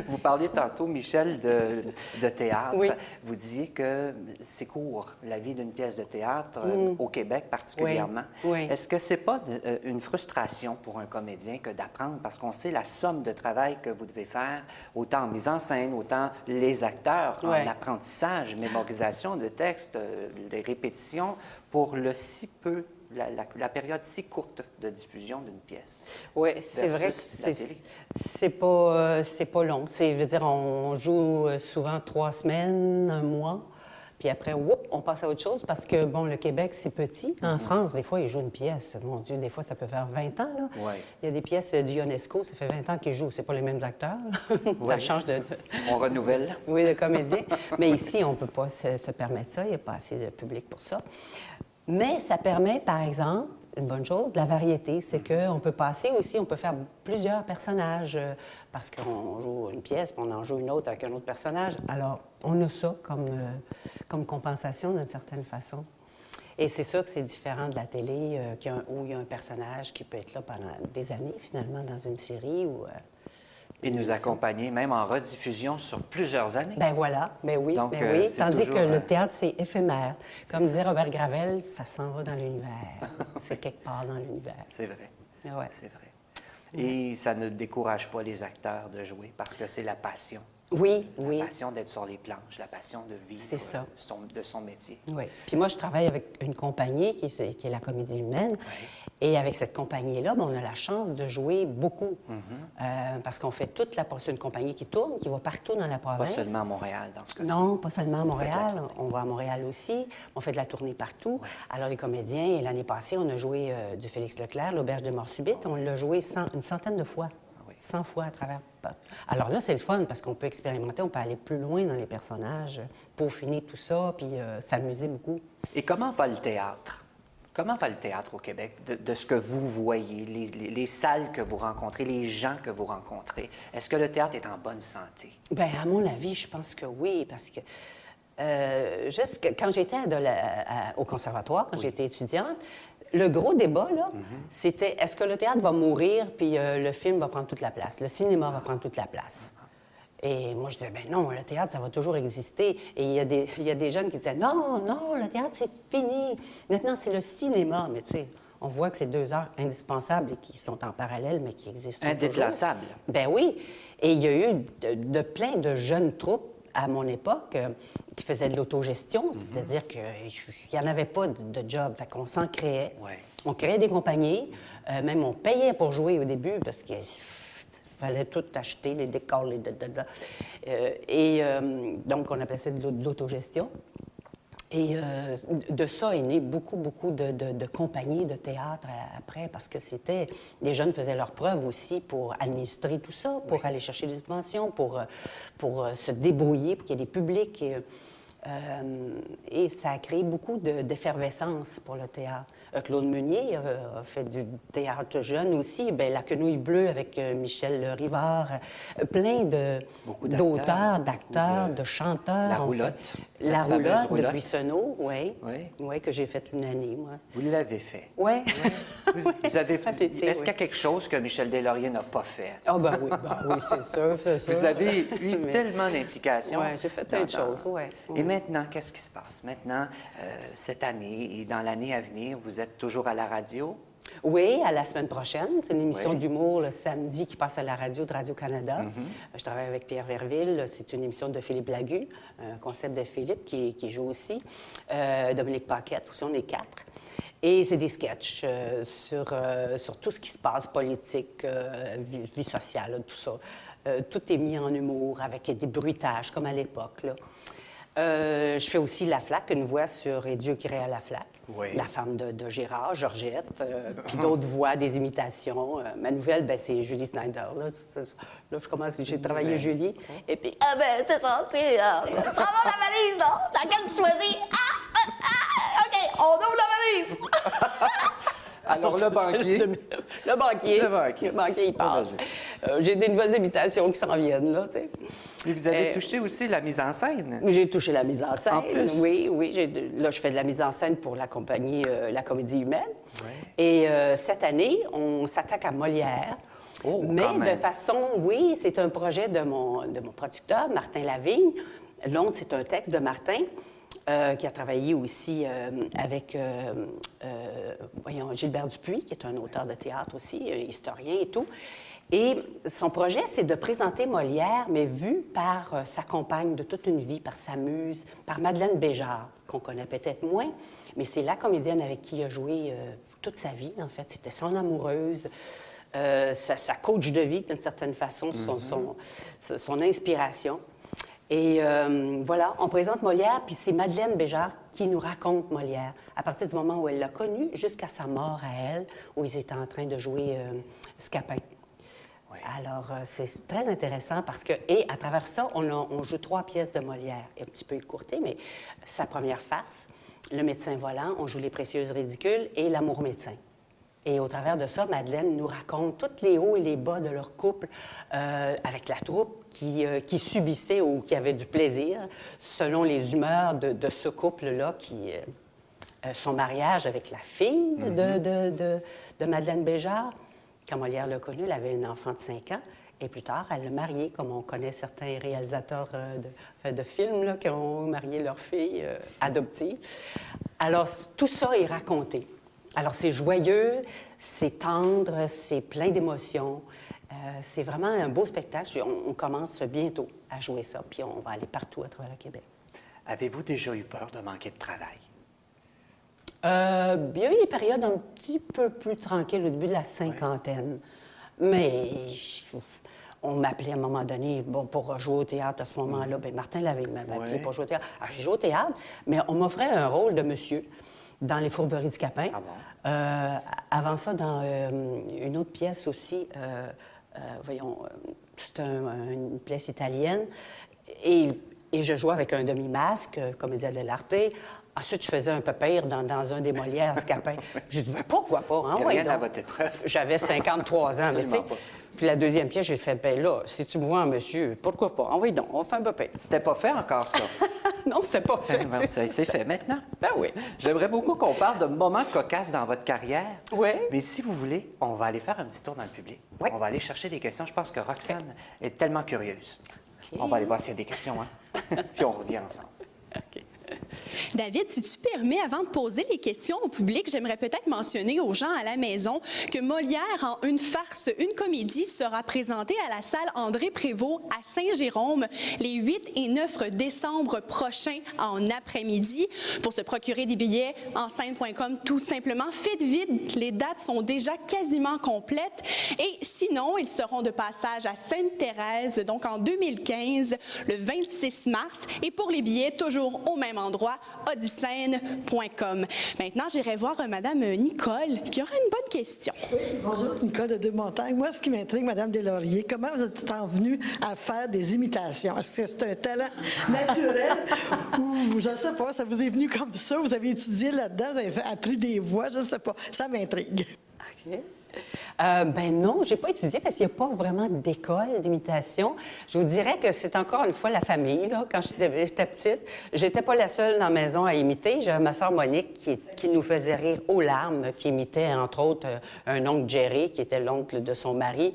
Speaker 1: Vous parliez tantôt, Michel, de théâtre.
Speaker 2: Oui.
Speaker 1: Vous disiez que c'est court, la vie d'une pièce de théâtre, au Québec particulièrement.
Speaker 2: Oui.
Speaker 1: Est-ce que c'est pas une frustration pour un comédien que d'apprendre, parce qu'on sait la somme de travail que vous devez faire, autant en mise en scène, autant les acteurs,
Speaker 2: Oui.
Speaker 1: en apprentissage, mémorisation de textes, des répétitions, pour le si peu... La période si courte de diffusion d'une pièce.
Speaker 2: Oui, c'est vrai que
Speaker 1: versus la télé.
Speaker 2: c'est pas long. Je veux dire, on joue souvent 3 semaines, 1 mois, puis après, on passe à autre chose parce que, bon, le Québec, c'est petit. En France, des fois, ils jouent une pièce. Mon Dieu, des fois, ça peut faire 20 ans, là.
Speaker 1: Ouais.
Speaker 2: Il y a des pièces du UNESCO, ça fait 20 ans qu'ils jouent. C'est pas les mêmes acteurs. Ça
Speaker 1: Ouais.
Speaker 2: change de...
Speaker 1: On renouvelle.
Speaker 2: Oui, de comédien. Mais ici, on ne peut pas se permettre ça. Il n'y a pas assez de public pour ça. Mais ça permet, par exemple, une bonne chose, de la variété. C'est qu'on peut passer aussi, on peut faire plusieurs personnages parce qu'on joue une pièce, puis on en joue une autre avec un autre personnage. Alors, on a ça comme compensation d'une certaine façon. Et c'est sûr que c'est différent de la télé où il y a un personnage qui peut être là pendant des années, finalement, dans une série ou...
Speaker 1: Et nous accompagner, même en rediffusion, sur plusieurs années.
Speaker 2: Ben voilà, ben oui,
Speaker 1: Donc,
Speaker 2: ben oui.
Speaker 1: c'est
Speaker 2: Tandis
Speaker 1: toujours,
Speaker 2: que le théâtre, c'est éphémère. Comme disait Robert Gravel, ça s'en va dans l'univers. C'est quelque part dans l'univers.
Speaker 1: C'est vrai.
Speaker 2: Ah ouais.
Speaker 1: C'est vrai. Et ça ne décourage pas les acteurs de jouer parce que c'est la passion.
Speaker 2: Oui,
Speaker 1: La
Speaker 2: oui.
Speaker 1: passion d'être sur les planches, la passion de vivre
Speaker 2: C'est ça.
Speaker 1: de son métier.
Speaker 2: Oui. Puis moi, je travaille avec une compagnie qui est la Comédie humaine. Et avec cette compagnie-là, ben, on a la chance de jouer beaucoup. Parce qu'on fait toute la... C'est une compagnie qui tourne, qui va partout dans la
Speaker 1: Pas
Speaker 2: province.
Speaker 1: seulement à Montréal, dans ce cas-ci.
Speaker 2: Non, pas seulement à
Speaker 1: Vous faites la
Speaker 2: Montréal.
Speaker 1: tournée.
Speaker 2: On va à Montréal aussi. On fait de la tournée partout. Alors, les comédiens, et l'année passée, on a joué du Félix Leclerc, l'Auberge de Mort-Subite. On l'a joué une centaine de fois. 100 fois à travers. Alors là, c'est le fun parce qu'on peut expérimenter, on peut aller plus loin dans les personnages, peaufiner tout ça, puis s'amuser beaucoup.
Speaker 1: Et comment va le théâtre? Comment va le théâtre au Québec, de ce que vous voyez, les salles que vous rencontrez, les gens que vous rencontrez? Est-ce que le théâtre est en bonne santé?
Speaker 2: Bien, à mon avis, je pense que oui, parce que quand j'étais au conservatoire, quand j'étais étudiante, le gros débat, là, c'était est-ce que le théâtre va mourir puis le film va prendre toute la place, le cinéma va prendre toute la place? Et moi, je disais, ben non, le théâtre, ça va toujours exister. Et il y a des jeunes qui disaient, non, non, le théâtre, c'est fini. Maintenant, c'est le cinéma. Mais tu sais, on voit que c'est 2 arts indispensables et qui sont en parallèle, mais qui existent toujours.
Speaker 1: Indéclassables.
Speaker 2: Ben oui. Et il y a eu plein de jeunes troupes à mon époque qui faisaient de l'autogestion, c'est-à-dire qu'il n'y en avait pas de job. Fait qu'on s'en créait.
Speaker 1: Ouais.
Speaker 2: On créait des compagnies. Même on payait pour jouer au début parce que... Il fallait tout acheter, les décors, donc, on appelait ça de l'autogestion. Et de ça est né beaucoup de compagnies de théâtre après, parce que les jeunes faisaient leurs preuves aussi pour administrer tout ça, pour aller chercher des subventions, pour se débrouiller, pour qu'il y ait des publics. Et ça a créé beaucoup d'effervescence pour le théâtre. Claude Meunier a fait du théâtre jeune aussi. Bien, La Quenouille bleue avec Michel Rivard. Plein d'auteurs, d'acteurs, de chanteurs.
Speaker 1: La Roulotte.
Speaker 2: La
Speaker 1: Roulotte
Speaker 2: de Buissonneau, oui.
Speaker 1: Oui.
Speaker 2: Oui, que j'ai fait une année, moi.
Speaker 1: Vous l'avez fait.
Speaker 2: Oui.
Speaker 1: Vous avez...
Speaker 2: l'été,
Speaker 1: Est-ce qu'il y a quelque chose que Michel Deslauriers n'a pas fait?
Speaker 2: Ah, ben oui, c'est sûr, c'est sûr.
Speaker 1: Vous avez eu tellement d'implications.
Speaker 2: Oui, j'ai fait plein de choses, oui.
Speaker 1: Et maintenant, qu'est-ce qui se passe? Maintenant, cette année et dans l'année à venir, vous êtes toujours à la radio?
Speaker 2: Oui, à la semaine prochaine. C'est une émission
Speaker 1: Oui.
Speaker 2: d'humour le samedi qui passe à la radio de Radio-Canada. Je travaille avec Pierre Verville. C'est une émission de Philippe Lagu, un concept de Philippe qui joue aussi. Dominique Paquette, aussi, on est 4. Et c'est des sketchs sur tout ce qui se passe, politique, vie sociale, tout ça. Tout est mis en humour avec des bruitages, comme à l'époque, là. Je fais aussi La Flaque, une voix sur Et Dieu qui créa la Flaque.
Speaker 1: Oui.
Speaker 2: La femme de Gérard, Georgette, puis d'autres voix, des imitations. Ma nouvelle, ben, c'est Julie Snyder. Là, je commence, j'ai travaillé Julie. Et puis, c'est ça, tu sais, prends-moi la valise, là, laquelle tu choisis. OK, on ouvre la valise.
Speaker 1: Alors, le banquier.
Speaker 2: Le banquier, il passe. J'ai des nouvelles imitations qui s'en viennent, là, tu sais.
Speaker 1: Et vous avez touché aussi la mise en scène.
Speaker 2: J'ai touché la mise en scène.
Speaker 1: En plus.
Speaker 2: Oui. Là, je fais de la mise en scène pour la compagnie La Comédie Humaine.
Speaker 1: Ouais.
Speaker 2: Et cette année, on s'attaque à Molière.
Speaker 1: Oh,
Speaker 2: mais
Speaker 1: quand même.
Speaker 2: de façon, oui, c'est un projet de mon producteur, Martin Lavigne. L'autre, c'est un texte de Martin. Qui a travaillé aussi avec Gilbert Dupuis, qui est un auteur de théâtre aussi, historien et tout. Et son projet, c'est de présenter Molière, mais vu par sa compagne de toute une vie, par sa muse, par Madeleine Béjart, qu'on connaît peut-être moins, mais c'est la comédienne avec qui il a joué toute sa vie, en fait. C'était son amoureuse, sa coach de vie, d'une certaine façon, son inspiration. Et voilà, on présente Molière, puis c'est Madeleine Béjart qui nous raconte Molière, à partir du moment où elle l'a connu jusqu'à sa mort à elle, où ils étaient en train de jouer Scapin.
Speaker 1: Oui.
Speaker 2: Alors, c'est très intéressant parce que, et à travers ça, on joue 3 pièces de Molière, un petit peu écourtées, mais sa première farce, Le médecin volant, on joue Les précieuses ridicules et L'amour médecin. Et au travers de ça, Madeleine nous raconte tous les hauts et les bas de leur couple avec la troupe qui subissait ou qui avait du plaisir selon les humeurs de ce couple-là, son mariage avec la fille de Madeleine Béjart. Quand Molière l'a connue, elle avait un enfant de 5 ans. Et plus tard, elle l'a marié, comme on connaît certains réalisateurs de films là, qui ont marié leur fille adoptive. Alors, tout ça est raconté. Alors, c'est joyeux, c'est tendre, c'est plein d'émotions. C'est vraiment un beau spectacle. On commence bientôt à jouer ça, puis on va aller partout à travers le Québec.
Speaker 1: Avez-vous déjà eu peur de manquer de travail?
Speaker 2: Il y a eu des périodes un petit peu plus tranquilles au début de la cinquantaine. Mais on m'appelait à un moment donné pour jouer au théâtre à ce moment-là. Bien, Martin Lavigne m'avait appelé pour jouer au théâtre. Alors, j'ai joué au théâtre, mais on m'offrait un rôle de monsieur dans Les Fourberies du Capin.
Speaker 1: Ah bon?
Speaker 2: Avant ça, dans une autre pièce aussi, c'est une pièce italienne. Et je jouais avec un demi-masque, comédien de l'Arte. Ensuite, je faisais un peu pire dans un des Molières, Scapin. J'ai dit, ben, pourquoi pas? Hein?
Speaker 1: Il n'y a rien à votre épreuve.
Speaker 2: J'avais 53 ans, mais tu sais.
Speaker 1: Absolument pas.
Speaker 2: Puis la deuxième pièce, j'ai fait, ben là, si tu me vois un monsieur, pourquoi pas? Envoyez donc, on fait un peu pire.
Speaker 1: C'était pas fait encore, ça.
Speaker 2: Non, c'était pas fait.
Speaker 1: Bon, c'est fait maintenant.
Speaker 2: Ben oui.
Speaker 1: J'aimerais beaucoup qu'on parle de moments cocasses dans votre carrière.
Speaker 2: Oui.
Speaker 1: Mais si vous voulez, on va aller faire un petit tour dans le public.
Speaker 2: Oui.
Speaker 1: On va aller chercher des questions. Je pense que Roxane est tellement curieuse. On va aller voir s'il y a des questions, hein? Puis on revient ensemble.
Speaker 2: OK.
Speaker 3: David, si tu permets, avant de poser les questions au public, j'aimerais peut-être mentionner aux gens à la maison que Molière, en une farce, une comédie, sera présentée à la salle André Prévost à Saint-Jérôme les 8 et 9 décembre prochains en après-midi. Pour se procurer des billets, enseigne.com, tout simplement. Faites vite, les dates sont déjà quasiment complètes. Et sinon, ils seront de passage à Sainte-Thérèse, donc en 2015, le 26 mars. Et pour les billets, toujours au même endroit, endroit, audicène.com. Maintenant, j'irai voir Madame Nicole, qui aura une bonne question.
Speaker 8: Oui, bonjour, Nicole de Deux-Montagnes. Moi, ce qui m'intrigue, Madame Deslauriers, comment vous êtes en venue à faire des imitations? Est-ce que c'est un talent naturel ou, je ne sais pas, ça vous est venu comme ça? Vous avez étudié là-dedans, vous avez appris des voix, je ne sais pas. Ça m'intrigue.
Speaker 2: OK. Ben non, j'ai pas étudié parce qu'il n'y a pas vraiment d'école d'imitation. Je vous dirais que c'est encore une fois la famille. Là. Quand j'étais petite, j'étais pas la seule dans la maison à imiter. J'avais ma sœur Monique qui nous faisait rire aux larmes, qui imitait entre autres un oncle Jerry, qui était l'oncle de son mari.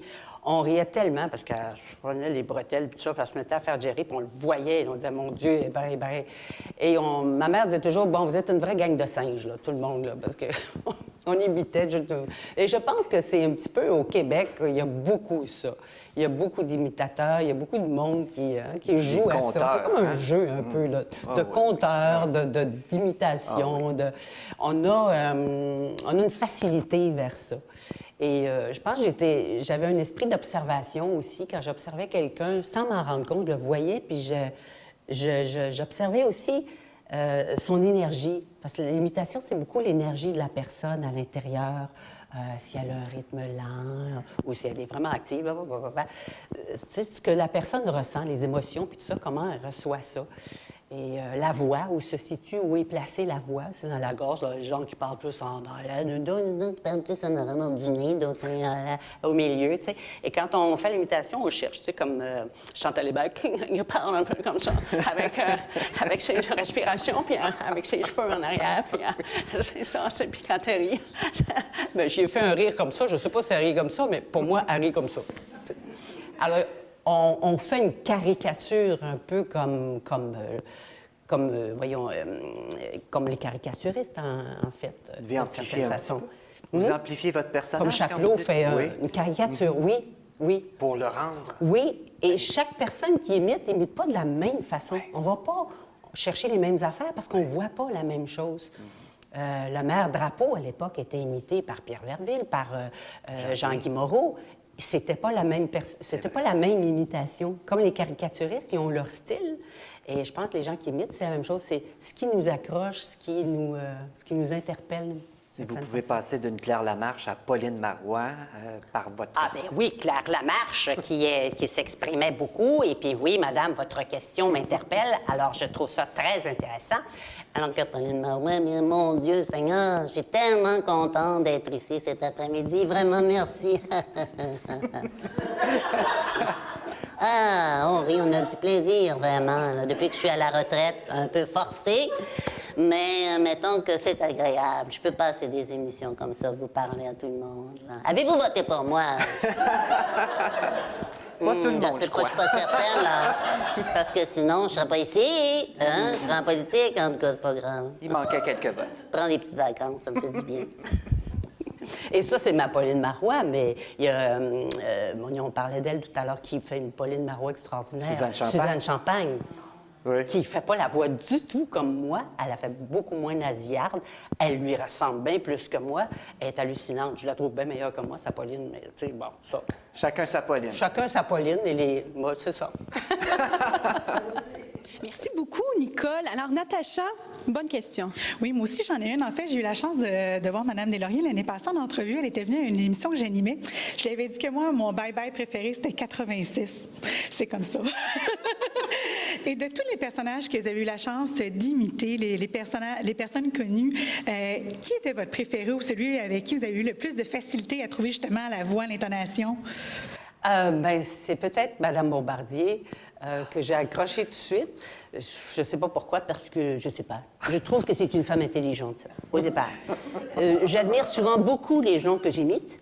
Speaker 2: On riait tellement parce qu'elle prenait les bretelles, puis tout ça, puis elle se mettait à faire Jerry, puis on le voyait, et on disait, mon Dieu, barré. Et ma mère disait toujours, bon, vous êtes une vraie gang de singes, là, tout le monde, là, parce que on imitait. Et je pense que c'est un petit peu au Québec, il y a beaucoup ça. Il y a beaucoup d'imitateurs, il y a beaucoup de monde qui joue à ça. C'est comme un jeu, un peu, là, de conteurs, d'imitation. On a une facilité vers ça. Et je pense que j'avais un esprit d'observation aussi. Quand j'observais quelqu'un, sans m'en rendre compte, je le voyais, puis j'observais aussi son énergie. Parce que l'imitation, c'est beaucoup l'énergie de la personne à l'intérieur. Si elle a un rythme lent ou si elle est vraiment active. Tu sais, ce que la personne ressent, les émotions, puis tout ça, comment elle reçoit ça. Et la voix, où se situe, où est placée la voix, c'est dans la gorge, là, les gens qui parlent plus en arrière, d'autres qui parlent plus en avant du nez, d'autres au milieu, tu sais. Et quand on fait l'imitation, on cherche, tu sais, comme Chantal Hébert, il parle un peu comme ça, avec ses respirations, puis avec ses cheveux en arrière, puis c'est ça, c'est piquanterie. Ben, j'ai fait un rire comme ça, je sais pas si elle rit comme ça, mais pour moi, elle rit comme ça. T'sais. Alors, on fait une caricature un peu comme les caricaturistes, en fait.
Speaker 1: Vous devez amplifier un petit peu.
Speaker 2: Vous
Speaker 1: Vous amplifiez votre personnage.
Speaker 2: Comme Chapelot fait une caricature, oui.
Speaker 1: Pour le rendre.
Speaker 2: Oui, et chaque personne qui imite pas de la même façon. On va pas chercher les mêmes affaires parce qu'on voit pas la même chose. Le maire Drapeau, à l'époque, était imité par Pierre Verville, par Jean-Guy Moreau. C'était pas la même imitation. Comme les caricaturistes, ils ont leur style. Et je pense que les gens qui imitent, c'est la même chose. C'est ce qui nous accroche, ce qui nous interpelle.
Speaker 1: Vous pouvez passer d'une Claire Lamarche à Pauline Marois par votre...
Speaker 9: Ah, bien oui, Claire Lamarche, qui s'exprimait beaucoup. Et puis oui, madame, votre question m'interpelle. Alors, je trouve ça très intéressant. Alors que Pauline Marois, mais mon Dieu Seigneur, je suis tellement contente d'être ici cet après-midi. Vraiment, merci. Ah, on rit, on a du plaisir, vraiment. Là, depuis que je suis à la retraite, un peu forcée. Mais mettons que c'est agréable. Je peux passer des émissions comme ça, vous parler à tout le monde. Là. Avez-vous voté pour moi?
Speaker 1: Pas tout le monde,
Speaker 9: je crois. Je suis pas certaine, là. Parce que sinon, je serais pas ici. Hein? Je serais en politique, en tout cas, c'est pas grave.
Speaker 1: Il manquait quelques votes.
Speaker 9: Prends des petites vacances, ça me fait du bien.
Speaker 2: Et ça, c'est ma Pauline Marois, mais il y a, on parlait d'elle tout à l'heure, qui fait une Pauline Marois extraordinaire.
Speaker 1: Suzanne Champagne. Oui.
Speaker 2: Qui ne fait pas la voix du tout comme moi. Elle a fait beaucoup moins nasillarde. Elle lui ressemble bien plus que moi. Elle est hallucinante. Je la trouve bien meilleure que moi, sa Pauline, mais tu sais, bon, ça.
Speaker 1: Chacun sa Pauline.
Speaker 2: Chacun sa Pauline, et moi, c'est ça.
Speaker 3: Merci beaucoup, Nicole. Alors, Natacha, bonne question.
Speaker 10: Oui, moi aussi, j'en ai une. En fait, j'ai eu la chance de voir Mme Deslauriers l'année passée en entrevue. Elle était venue à une émission que j'animais. Je lui avais dit que moi, mon bye-bye préféré, c'était 86. C'est comme ça. Et de tous les personnages que vous avez eu la chance d'imiter, les personnes connues, qui était votre préféré ou celui avec qui vous avez eu le plus de facilité à trouver justement la voix, l'intonation?
Speaker 2: Ben, c'est peut-être Mme Bombardier que j'ai accroché tout de suite. Je ne sais pas pourquoi, parce que je ne sais pas. Je trouve que c'est une femme intelligente, au départ. J'admire souvent beaucoup les gens que j'imite,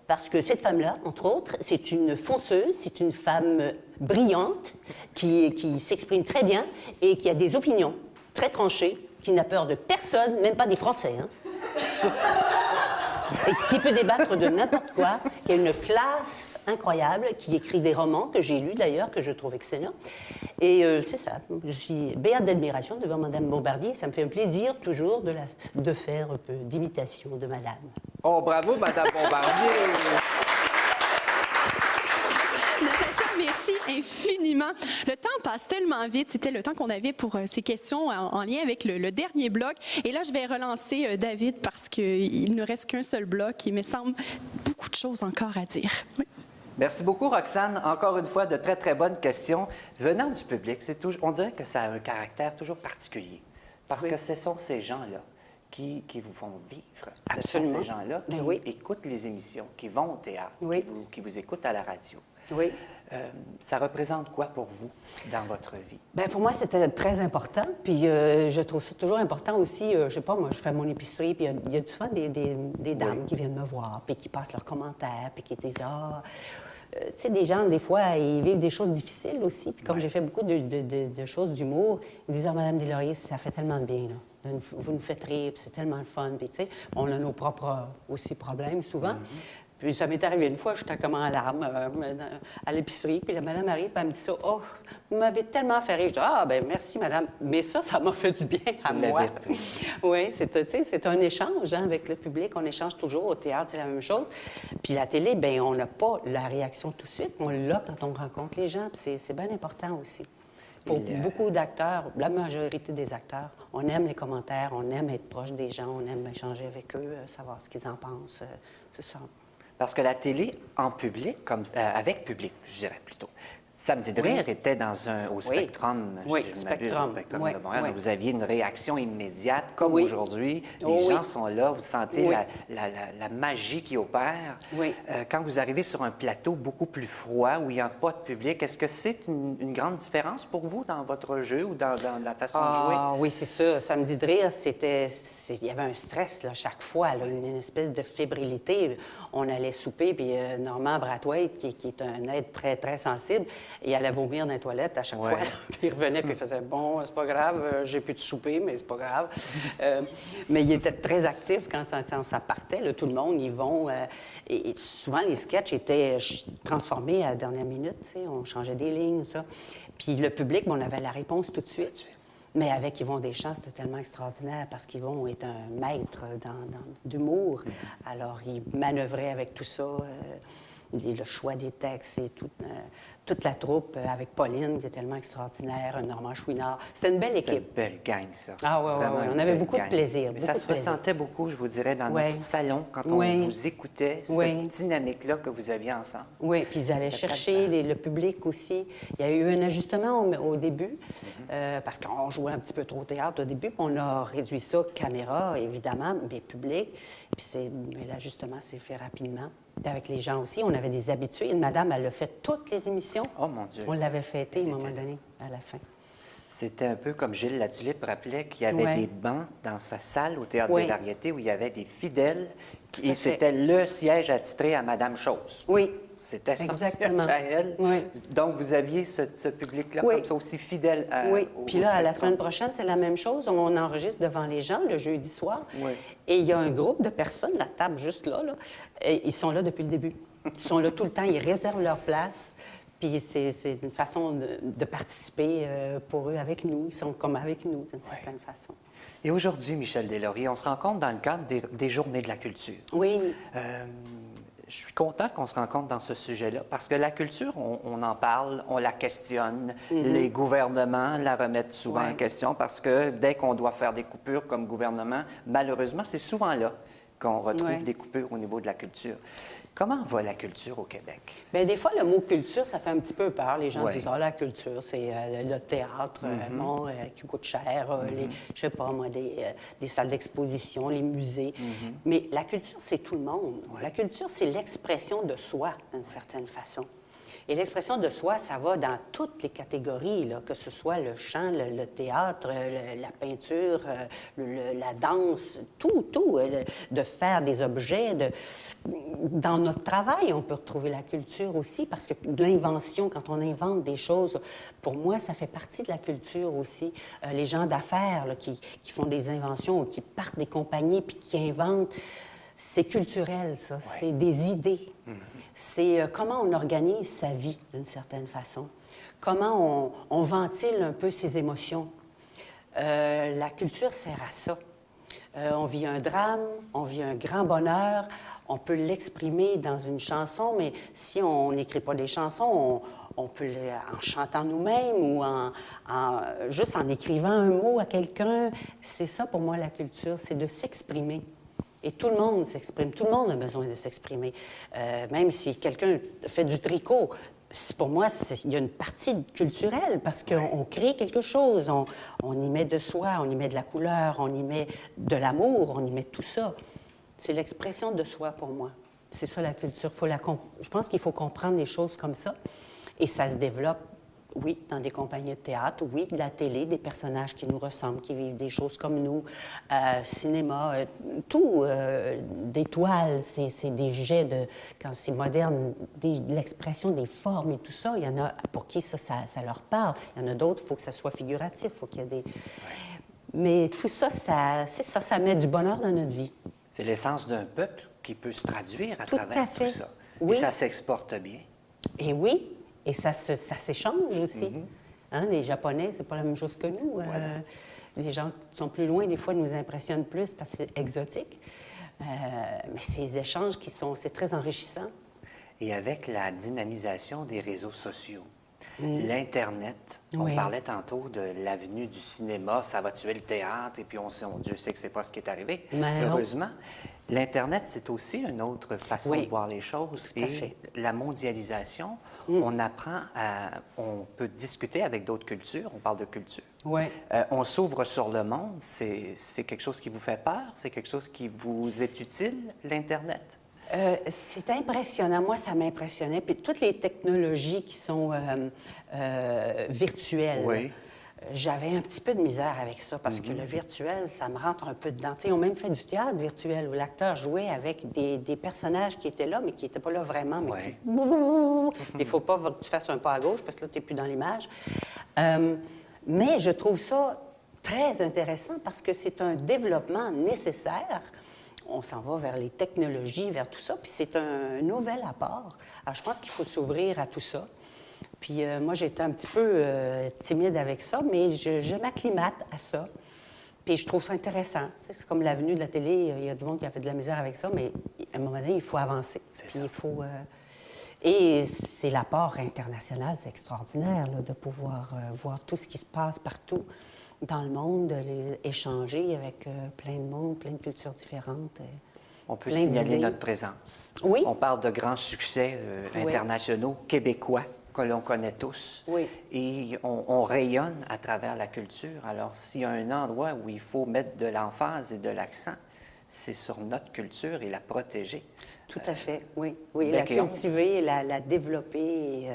Speaker 2: parce que cette femme-là, entre autres, c'est une fonceuse, c'est une femme brillante, qui s'exprime très bien et qui a des opinions très tranchées, qui n'a peur de personne, même pas des Français. Hein. Et qui peut débattre de n'importe quoi, qui a une classe incroyable, qui écrit des romans que j'ai lus d'ailleurs, que je trouve excellents. Et c'est ça, je suis béate d'admiration devant Mme Bombardier. Ça me fait un plaisir toujours de faire un peu d'imitation de madame.
Speaker 1: Oh, bravo, Mme Bombardier!
Speaker 3: Natacha, merci infiniment. Le temps passe tellement vite. C'était le temps qu'on avait pour ces questions en lien avec le dernier bloc. Et là, je vais relancer David parce qu'il ne reste qu'un seul bloc. Il me semble beaucoup de choses encore à dire. Oui.
Speaker 1: Merci beaucoup, Roxane. Encore une fois, de très, très bonnes questions. Venant du public, on dirait que ça a un caractère toujours particulier. Parce que ce sont ces gens-là qui vous font vivre.
Speaker 2: Absolument.
Speaker 1: Ce sont ces gens-là qui
Speaker 2: oui.
Speaker 1: écoutent les émissions, qui vont au théâtre,
Speaker 2: Oui.
Speaker 1: qui vous écoutent à la radio.
Speaker 2: Oui.
Speaker 1: Ça représente quoi pour vous dans votre vie?
Speaker 2: Bien, pour moi, c'était très important. Puis je trouve ça toujours important aussi. Je sais pas, moi, je fais mon épicerie, puis il y a souvent des dames qui viennent me voir, puis qui passent leurs commentaires, puis qui disent « Ah... » Tu sais, des gens, des fois, ils vivent des choses difficiles aussi. Puis comme j'ai fait beaucoup de choses d'humour, ils disent « Ah, Madame Deslauriers, ça fait tellement de bien, là. Vous nous faites rire, puis c'est tellement le fun. » Puis tu sais, on a nos propres aussi problèmes souvent. Puis ça m'est arrivé une fois, j'étais comme en larmes à l'épicerie, puis la madame arrive, puis elle me dit ça. « Oh, vous m'avez tellement fait rire. » Je dis « Ah, ben merci, madame. » Mais ça m'a fait du bien à moi. Oui, c'est un échange avec le public. On échange toujours au théâtre, c'est la même chose. Puis la télé, bien, on n'a pas la réaction tout de suite. On l'a quand on rencontre les gens, puis c'est bien important aussi. Pour beaucoup d'acteurs, la majorité des acteurs, on aime les commentaires, on aime être proche des gens, on aime échanger avec eux, savoir ce qu'ils en pensent. C'est ça.
Speaker 1: Parce que la télé en public, avec public, je dirais plutôt. Samedi de rire était au Spectrum, si je m'abuse, au Spectrum de Montréal. Donc vous aviez une réaction immédiate, comme aujourd'hui. Les gens sont là, vous sentez la magie qui opère. Quand vous arrivez sur un plateau beaucoup plus froid, où il n'y a pas de public, est-ce que c'est une grande différence pour vous dans votre jeu ou dans la façon de jouer?
Speaker 2: Oui, c'est sûr. Samedi de rire, il y avait un stress là, chaque fois, là, une espèce de fébrilité. On allait souper, puis Normand Brathwaite, qui est un être très, très sensible, il allait vomir dans les toilettes à chaque fois. Puis il revenait, puis il faisait « Bon, c'est pas grave, j'ai plus de souper, mais c'est pas grave. » Mais il était très actif quand ça partait. Là, tout le monde, ils vont. Et souvent, les sketchs étaient transformés à la dernière minute. On changeait des lignes, ça. Puis le public, on avait la réponse tout de suite. Mais avec Yvon Deschamps, c'était tellement extraordinaire parce qu'Yvon est un maître d'humour. Alors, il manœuvrait avec tout ça, le choix des textes et toute la troupe avec Pauline, qui est tellement extraordinaire, Normand Chouinard. C'était une belle équipe.
Speaker 1: C'était une belle gang, ça.
Speaker 2: Ah oui, on avait beaucoup de plaisir.
Speaker 1: Mais ça se ressentait beaucoup, je vous dirais, dans notre salon, quand on vous écoutait, cette dynamique-là que vous aviez ensemble. Oui,
Speaker 2: puis ils allaient chercher le public aussi. Il y a eu un ajustement au début, parce qu'on jouait un petit peu trop au théâtre au début, puis on a réduit ça caméra, évidemment, mais public. Mais l'ajustement s'est fait rapidement. Puis avec les gens aussi, on avait des habitués. Une madame, elle a fait toutes les émissions.
Speaker 1: Oh mon Dieu!
Speaker 2: On l'avait fêté à un moment donné, à la fin.
Speaker 1: C'était un peu comme Gilles Latulippe rappelait qu'il y avait des bancs dans sa salle au Théâtre des Variétés où il y avait des fidèles et c'était le siège attitré à Madame Chose.
Speaker 2: Oui.
Speaker 1: C'était son
Speaker 2: exactement.
Speaker 1: siège à elle.
Speaker 2: Oui.
Speaker 1: Donc, vous aviez ce public-là comme ça aussi fidèle à
Speaker 2: Oui. Puis là, la semaine prochaine, c'est la même chose. On enregistre devant les gens le jeudi soir. Oui. Et il y a un groupe de personnes, la table juste là, et ils sont là depuis le début. Ils sont là tout le temps, ils réservent leur place. Puis c'est une façon de participer pour eux avec nous. Ils sont comme avec nous, d'une certaine façon.
Speaker 1: Et aujourd'hui, Michel Deslauriers, on se rencontre dans le cadre des Journées de la culture.
Speaker 2: Oui.
Speaker 1: Je suis content qu'on se rencontre dans ce sujet-là parce que la culture, on en parle, on la questionne. Les gouvernements la remettent souvent en question parce que dès qu'on doit faire des coupures comme gouvernement, malheureusement, c'est souvent là qu'on retrouve des coupures au niveau de la culture. Comment va la culture au Québec?
Speaker 2: Bien, des fois, le mot culture, ça fait un petit peu peur. Les gens disent, la culture, c'est le théâtre, qui coûte cher, je sais pas moi, des salles d'exposition, les musées. Mais la culture, c'est tout le monde. La culture, c'est l'expression de soi, d'une certaine façon. Et l'expression de soi, ça va dans toutes les catégories, là, que ce soit le chant, le théâtre, la peinture, la danse, tout. De faire des objets. Dans notre travail, on peut retrouver la culture aussi, parce que l'invention, quand on invente des choses, pour moi, ça fait partie de la culture aussi. Les gens d'affaires là, qui font des inventions, ou qui partent des compagnies puis qui inventent, c'est culturel, ça. C'est des idées. C'est comment on organise sa vie, d'une certaine façon. Comment on ventile un peu ses émotions. La culture sert à ça. On vit un drame, on vit un grand bonheur, on peut l'exprimer dans une chanson, mais si on n'écrit pas des chansons, on peut en chantant nous-mêmes ou juste en écrivant un mot à quelqu'un. C'est ça pour moi la culture, c'est de s'exprimer. Et tout le monde s'exprime, tout le monde a besoin de s'exprimer. Même si quelqu'un fait du tricot, pour moi, il y a une partie culturelle parce qu'on crée quelque chose, on y met de soi, on y met de la couleur, on y met de l'amour, on y met tout ça. C'est l'expression de soi pour moi. C'est ça la culture. Je pense qu'il faut comprendre les choses comme ça. Et ça se développe, oui, dans des compagnies de théâtre, oui, de la télé, des personnages qui nous ressemblent, qui vivent des choses comme nous, cinéma, tout, des toiles, c'est des jets de... Quand c'est moderne, l'expression des formes et tout ça, il y en a pour qui ça leur parle. Il y en a d'autres, il faut que ça soit figuratif, il faut qu'il y ait des... Mais tout ça, ça met du bonheur dans notre vie.
Speaker 1: C'est l'essence d'un peuple qui peut se traduire à
Speaker 2: Tout
Speaker 1: travers
Speaker 2: à fait.
Speaker 1: tout ça.
Speaker 2: Oui.
Speaker 1: Et ça s'exporte bien.
Speaker 2: Et oui, et ça s'échange aussi. Hein, les Japonais, c'est pas la même chose que nous.
Speaker 1: Voilà.
Speaker 2: Les gens qui sont plus loin, des fois, nous impressionnent plus parce que c'est exotique. Mais ces échanges c'est très enrichissant.
Speaker 1: Et avec la dynamisation des réseaux sociaux, l'Internet, on parlait tantôt de l'avenue du cinéma, ça va tuer le théâtre, et puis Dieu sait que c'est pas ce qui est arrivé, heureusement. L'Internet, c'est aussi une autre façon de voir les choses. Et la mondialisation, on apprend on peut discuter avec d'autres cultures, on parle de culture. On s'ouvre sur le monde, c'est quelque chose qui vous fait peur? C'est quelque chose qui vous est utile, l'Internet?
Speaker 2: C'est impressionnant. Moi, ça m'impressionnait. Puis toutes les technologies qui sont virtuelles, j'avais un petit peu de misère avec ça parce que le virtuel, ça me rentre un peu dedans. Tu sais, ils ont même fait du théâtre virtuel où l'acteur jouait avec des personnages qui étaient là, mais qui n'étaient pas là vraiment. Mais il ne faut pas que tu fasses un pas à gauche parce que là, tu n'es plus dans l'image. Mais je trouve ça très intéressant parce que c'est un développement nécessaire. On s'en va vers les technologies, vers tout ça, puis c'est un nouvel apport. Alors, je pense qu'il faut s'ouvrir à tout ça. Puis moi, j'étais un petit peu timide avec ça, mais je m'acclimate à ça. Puis je trouve ça intéressant. Tu sais, c'est comme l'avenue de la télé, il y a du monde qui a fait de la misère avec ça, mais à un moment donné, il faut avancer. Puis il faut... Et c'est l'apport international, c'est extraordinaire là, de pouvoir voir tout ce qui se passe partout dans le monde, échanger avec plein de monde, plein de cultures différentes.
Speaker 1: On peut signaler notre présence.
Speaker 2: Oui.
Speaker 1: On parle de grands succès internationaux, québécois, que l'on connaît tous.
Speaker 2: Oui.
Speaker 1: Et on rayonne à travers la culture. Alors, s'il y a un endroit où il faut mettre de l'emphase et de l'accent, c'est sur notre culture et la protéger.
Speaker 2: Tout à fait, oui. Oui, la cultiver, la développer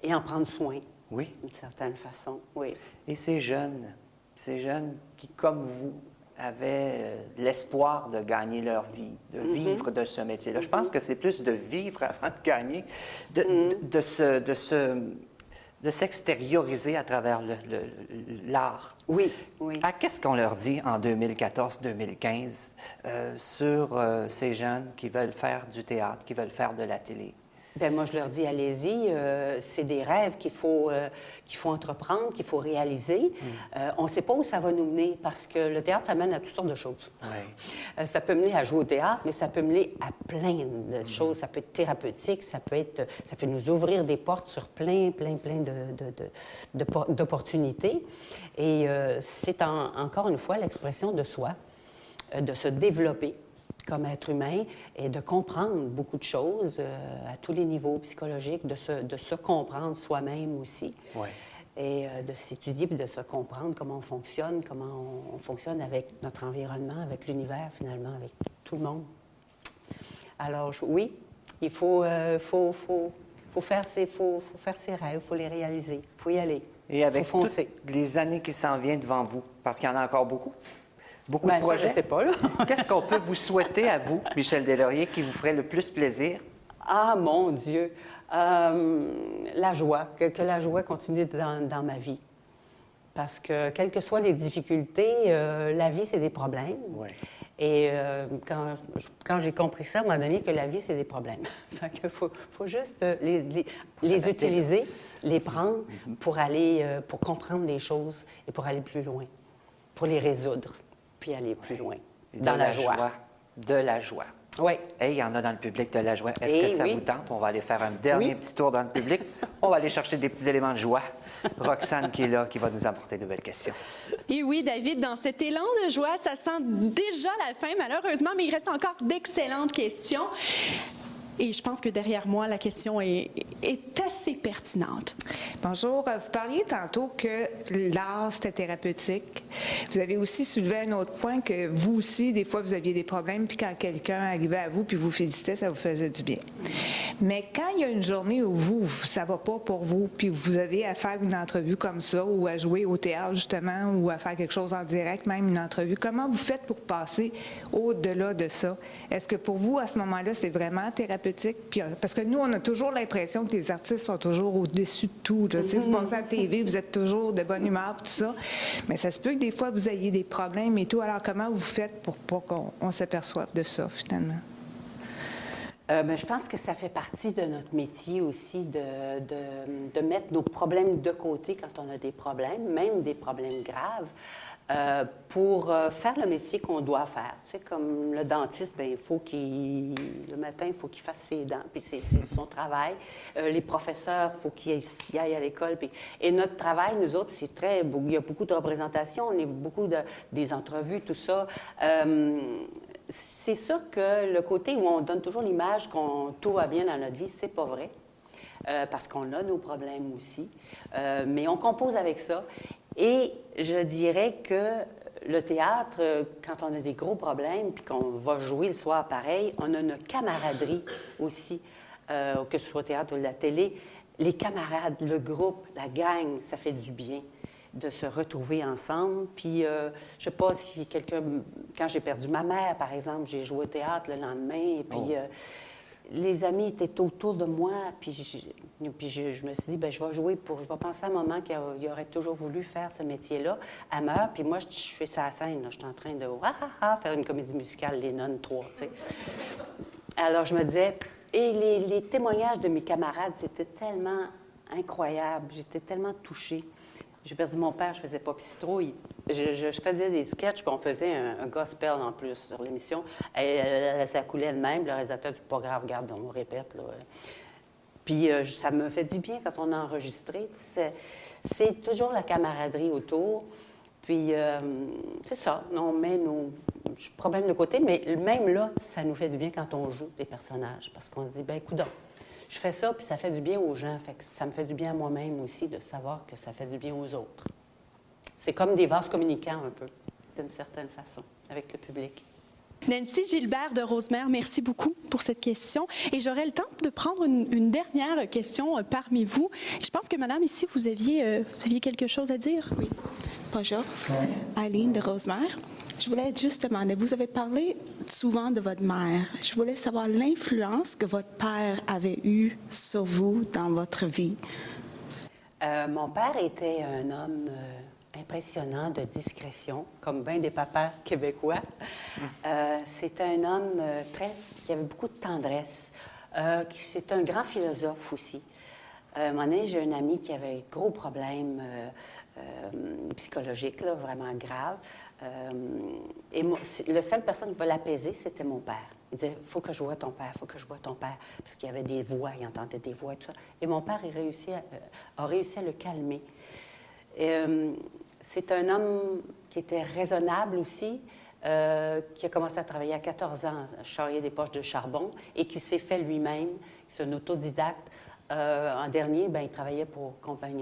Speaker 2: et en prendre soin.
Speaker 1: Oui.
Speaker 2: D'une certaine façon, oui.
Speaker 1: Et ces jeunes qui, comme vous, avaient l'espoir de gagner leur vie, de vivre de ce métier-là. Je pense que c'est plus de vivre avant de gagner, de s'extérioriser à travers l'art.
Speaker 2: Oui, oui.
Speaker 1: Qu'est-ce qu'on leur dit en 2014-2015 sur ces jeunes qui veulent faire du théâtre, qui veulent faire de la télé?
Speaker 2: Bien, moi, je leur dis, allez-y, c'est des rêves qu'il faut entreprendre, qu'il faut réaliser. On ne sait pas où ça va nous mener parce que le théâtre, ça mène à toutes sortes de choses.
Speaker 1: Oui.
Speaker 2: Ça peut mener à jouer au théâtre, mais ça peut mener à plein de choses. Ça peut être thérapeutique, ça peut nous ouvrir des portes sur plein d'opportunités. Et c'est encore une fois l'expression de soi, de se développer comme être humain et de comprendre beaucoup de choses à tous les niveaux psychologiques, de se comprendre soi-même aussi.
Speaker 1: Oui.
Speaker 2: Et de s'étudier puis de se comprendre comment on fonctionne avec notre environnement, avec l'univers finalement, avec tout le monde. Alors oui, il faut faire ses rêves, il faut les réaliser, il faut y aller.
Speaker 1: Et avec
Speaker 2: faut foncer.
Speaker 1: toutes les années qui s'en viennent devant vous, parce qu'il y en a encore beaucoup. Beaucoup de
Speaker 2: Ça,
Speaker 1: projets.
Speaker 2: je sais pas, là.
Speaker 1: Qu'est-ce qu'on peut vous souhaiter à vous, Michel Deslauriers, qui vous ferait le plus plaisir?
Speaker 2: Ah, mon Dieu! La joie, que la joie continue dans ma vie. Parce que, quelles que soient les difficultés, la vie, c'est des problèmes.
Speaker 1: Oui.
Speaker 2: Et quand j'ai compris ça, à un moment donné, que la vie, c'est des problèmes. Fait qu'il faut juste les utiliser, les prendre pour comprendre les choses et pour aller plus loin, pour les résoudre. Puis aller plus loin, dans la joie.
Speaker 1: De la joie.
Speaker 2: Oui.
Speaker 1: Et il y en a dans le public de la joie. Est-ce que ça
Speaker 2: oui.
Speaker 1: vous tente? On va aller faire un dernier petit tour dans le public. On va aller chercher des petits éléments de joie. Roxane qui est là, qui va nous apporter de belles questions.
Speaker 3: Et oui, David, dans cet élan de joie, ça sent déjà la fin, malheureusement, mais il reste encore d'excellentes questions. Et je pense que derrière moi, la question est assez pertinente.
Speaker 11: Bonjour. Vous parliez tantôt que l'art, c'était thérapeutique. Vous avez aussi soulevé un autre point que vous aussi, des fois, vous aviez des problèmes, puis quand quelqu'un arrivait à vous puis vous félicitait, ça vous faisait du bien. Mais quand il y a une journée où ça va pas pour vous, puis vous avez à faire une entrevue comme ça, ou à jouer au théâtre, justement, ou à faire quelque chose en direct, même une entrevue, comment vous faites pour passer au-delà de ça? Est-ce que pour vous, à ce moment-là, c'est vraiment thérapeutique? Puis, parce que nous, on a toujours l'impression que les artistes sont toujours au-dessus de tout. Là. Vous pensez à la TV, vous êtes toujours de bonne humeur, tout ça. Mais ça se peut que des fois, vous ayez des problèmes et tout. Alors, comment vous faites pour pas qu'on s'aperçoive de ça, finalement?
Speaker 2: Ben, je pense que ça fait partie de notre métier aussi de mettre nos problèmes de côté quand on a des problèmes, même des problèmes graves, pour faire le métier qu'on doit faire. Tu sais, comme le dentiste, bien, le matin, il faut qu'il fasse ses dents, puis c'est son travail. Les professeurs, il faut qu'ils aillent à l'école. Et notre travail, nous autres, il y a beaucoup de représentation, on est beaucoup des entrevues, tout ça. C'est sûr que le côté où on donne toujours l'image qu'on tout va bien dans notre vie, c'est pas vrai, parce qu'on a nos problèmes aussi. Mais on compose avec ça. Et je dirais que le théâtre, quand on a des gros problèmes, puis qu'on va jouer le soir pareil, on a une camaraderie aussi, que ce soit au théâtre ou la télé. Les camarades, le groupe, la gang, ça fait du bien de se retrouver ensemble. Puis, je sais pas si quand j'ai perdu ma mère, par exemple, j'ai joué au théâtre le lendemain, et puis les amis étaient autour de moi, puis je me suis dit, bien, je vais penser à un moment qu'il aurait toujours voulu faire ce métier-là. Elle meurt, puis moi, je suis sur la scène, là, je suis en train de faire une comédie musicale, Les Nonnes 3, tu sais. Alors, je me disais, et les témoignages de mes camarades, c'était tellement incroyable, j'étais tellement touchée. J'ai perdu mon père, je faisais Pop Citrouille. Je faisais des sketchs, puis on faisait un gospel en plus sur l'émission. Ça coulait elle-même, le réalisateur dit pas grave, regarde, on répète. Là. Puis ça me fait du bien quand on a enregistré. C'est toujours la camaraderie autour. Puis c'est ça, on met nos problèmes de côté, mais même là, ça nous fait du bien quand on joue des personnages, parce qu'on se dit, ben coudonc. Je fais ça, puis ça fait du bien aux gens. Fait que ça me fait du bien à moi-même aussi de savoir que ça fait du bien aux autres. C'est comme des vases communicants un peu, d'une certaine façon, avec le public.
Speaker 3: Nancy Gilbert de Rosemère, merci beaucoup pour cette question. Et j'aurais le temps de prendre une dernière question parmi vous. Je pense que, madame, ici, vous aviez quelque chose à dire.
Speaker 12: Oui. Bonjour. Aline de Rosemère. Je voulais juste demander, vous avez parlé souvent de votre mère. Je voulais savoir l'influence que votre père avait eue sur vous dans votre vie.
Speaker 2: Mon père était un homme impressionnant de discrétion, comme bien des papas québécois. C'était un homme qui avait beaucoup de tendresse. C'est un grand philosophe aussi. À un moment donné, j'ai un ami qui avait gros problèmes psychologiques, là, vraiment graves. Et la seule personne qui va l'apaiser, c'était mon père. Il disait, il faut que je voie ton père, il faut que je voie ton père. Parce qu'il y avait des voix, il entendait des voix et tout ça. Et mon père a réussi à le calmer. C'est un homme qui était raisonnable aussi, qui a commencé à travailler à 14 ans, à charrier des poches de charbon, et qui s'est fait lui-même. C'est un autodidacte. En dernier, il travaillait pour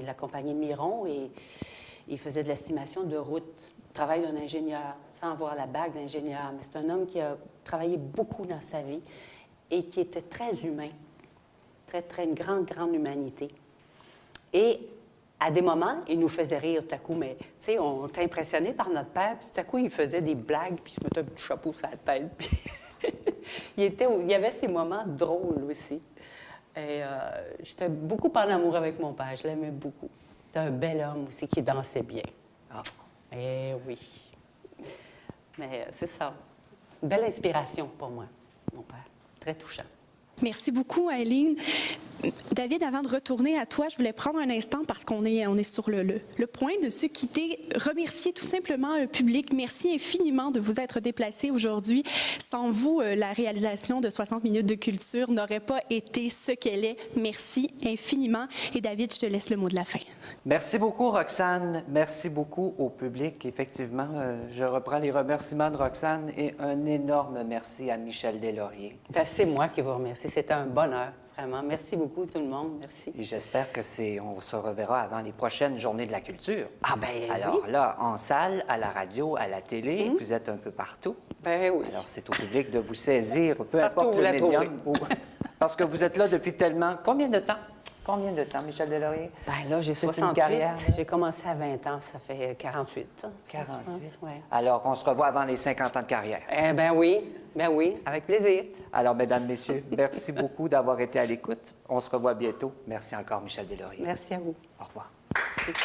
Speaker 2: la compagnie Miron et il faisait de l'estimation de route. Travail d'un ingénieur, sans avoir la bague d'ingénieur. Mais c'est un homme qui a travaillé beaucoup dans sa vie et qui était très humain. Une grande humanité. Et à des moments, il nous faisait rire tout à coup, mais tu sais, on était impressionnés par notre père, puis tout à coup, il faisait des blagues, puis il se mettait un petit chapeau sur la tête. Puis il y avait ces moments drôles aussi. Et j'étais beaucoup en amour avec mon père, je l'aimais beaucoup. C'était un bel homme aussi qui dansait bien. Ah. Eh oui. Mais c'est ça. Une belle inspiration pour moi, mon père. Très touchant.
Speaker 3: Merci beaucoup, Aileen. David, avant de retourner à toi, je voulais prendre un instant parce qu'on est sur le point de se quitter. Remercier tout simplement le public. Merci infiniment de vous être déplacés aujourd'hui. Sans vous, la réalisation de 60 minutes de culture n'aurait pas été ce qu'elle est. Merci infiniment. Et David, je te laisse le mot de la fin.
Speaker 1: Merci beaucoup, Roxane. Merci beaucoup au public. Effectivement, je reprends les remerciements de Roxane et un énorme merci à Michel Deslauriers.
Speaker 2: Ben, c'est moi qui vous remercie. C'était un bonheur, vraiment. Merci beaucoup, tout le monde. Merci.
Speaker 1: Et j'espère que on se reverra avant les prochaines journées de la culture.
Speaker 2: Ah ben
Speaker 1: Alors
Speaker 2: oui.
Speaker 1: là, en salle, à la radio, à la télé, vous êtes un peu partout.
Speaker 2: Ben oui.
Speaker 1: Alors c'est au public de vous saisir, peu
Speaker 2: Partout
Speaker 1: importe
Speaker 2: où
Speaker 1: le
Speaker 2: la
Speaker 1: médium. Parce que vous êtes là depuis tellement... Combien de temps? Combien de temps, Michel Deslauriers?
Speaker 2: Ben là, j'ai
Speaker 1: C'est une
Speaker 2: 68.
Speaker 1: carrière, là?
Speaker 2: J'ai commencé à 20 ans, ça fait 48.
Speaker 1: 48.
Speaker 2: Ouais.
Speaker 1: Alors on se revoit avant les 50 ans de carrière.
Speaker 2: Eh ben oui, avec plaisir.
Speaker 1: Alors, mesdames, messieurs, merci beaucoup d'avoir été à l'écoute. On se revoit bientôt. Merci encore, Michel Deslauriers.
Speaker 2: Merci à vous.
Speaker 1: Au revoir.
Speaker 2: Merci.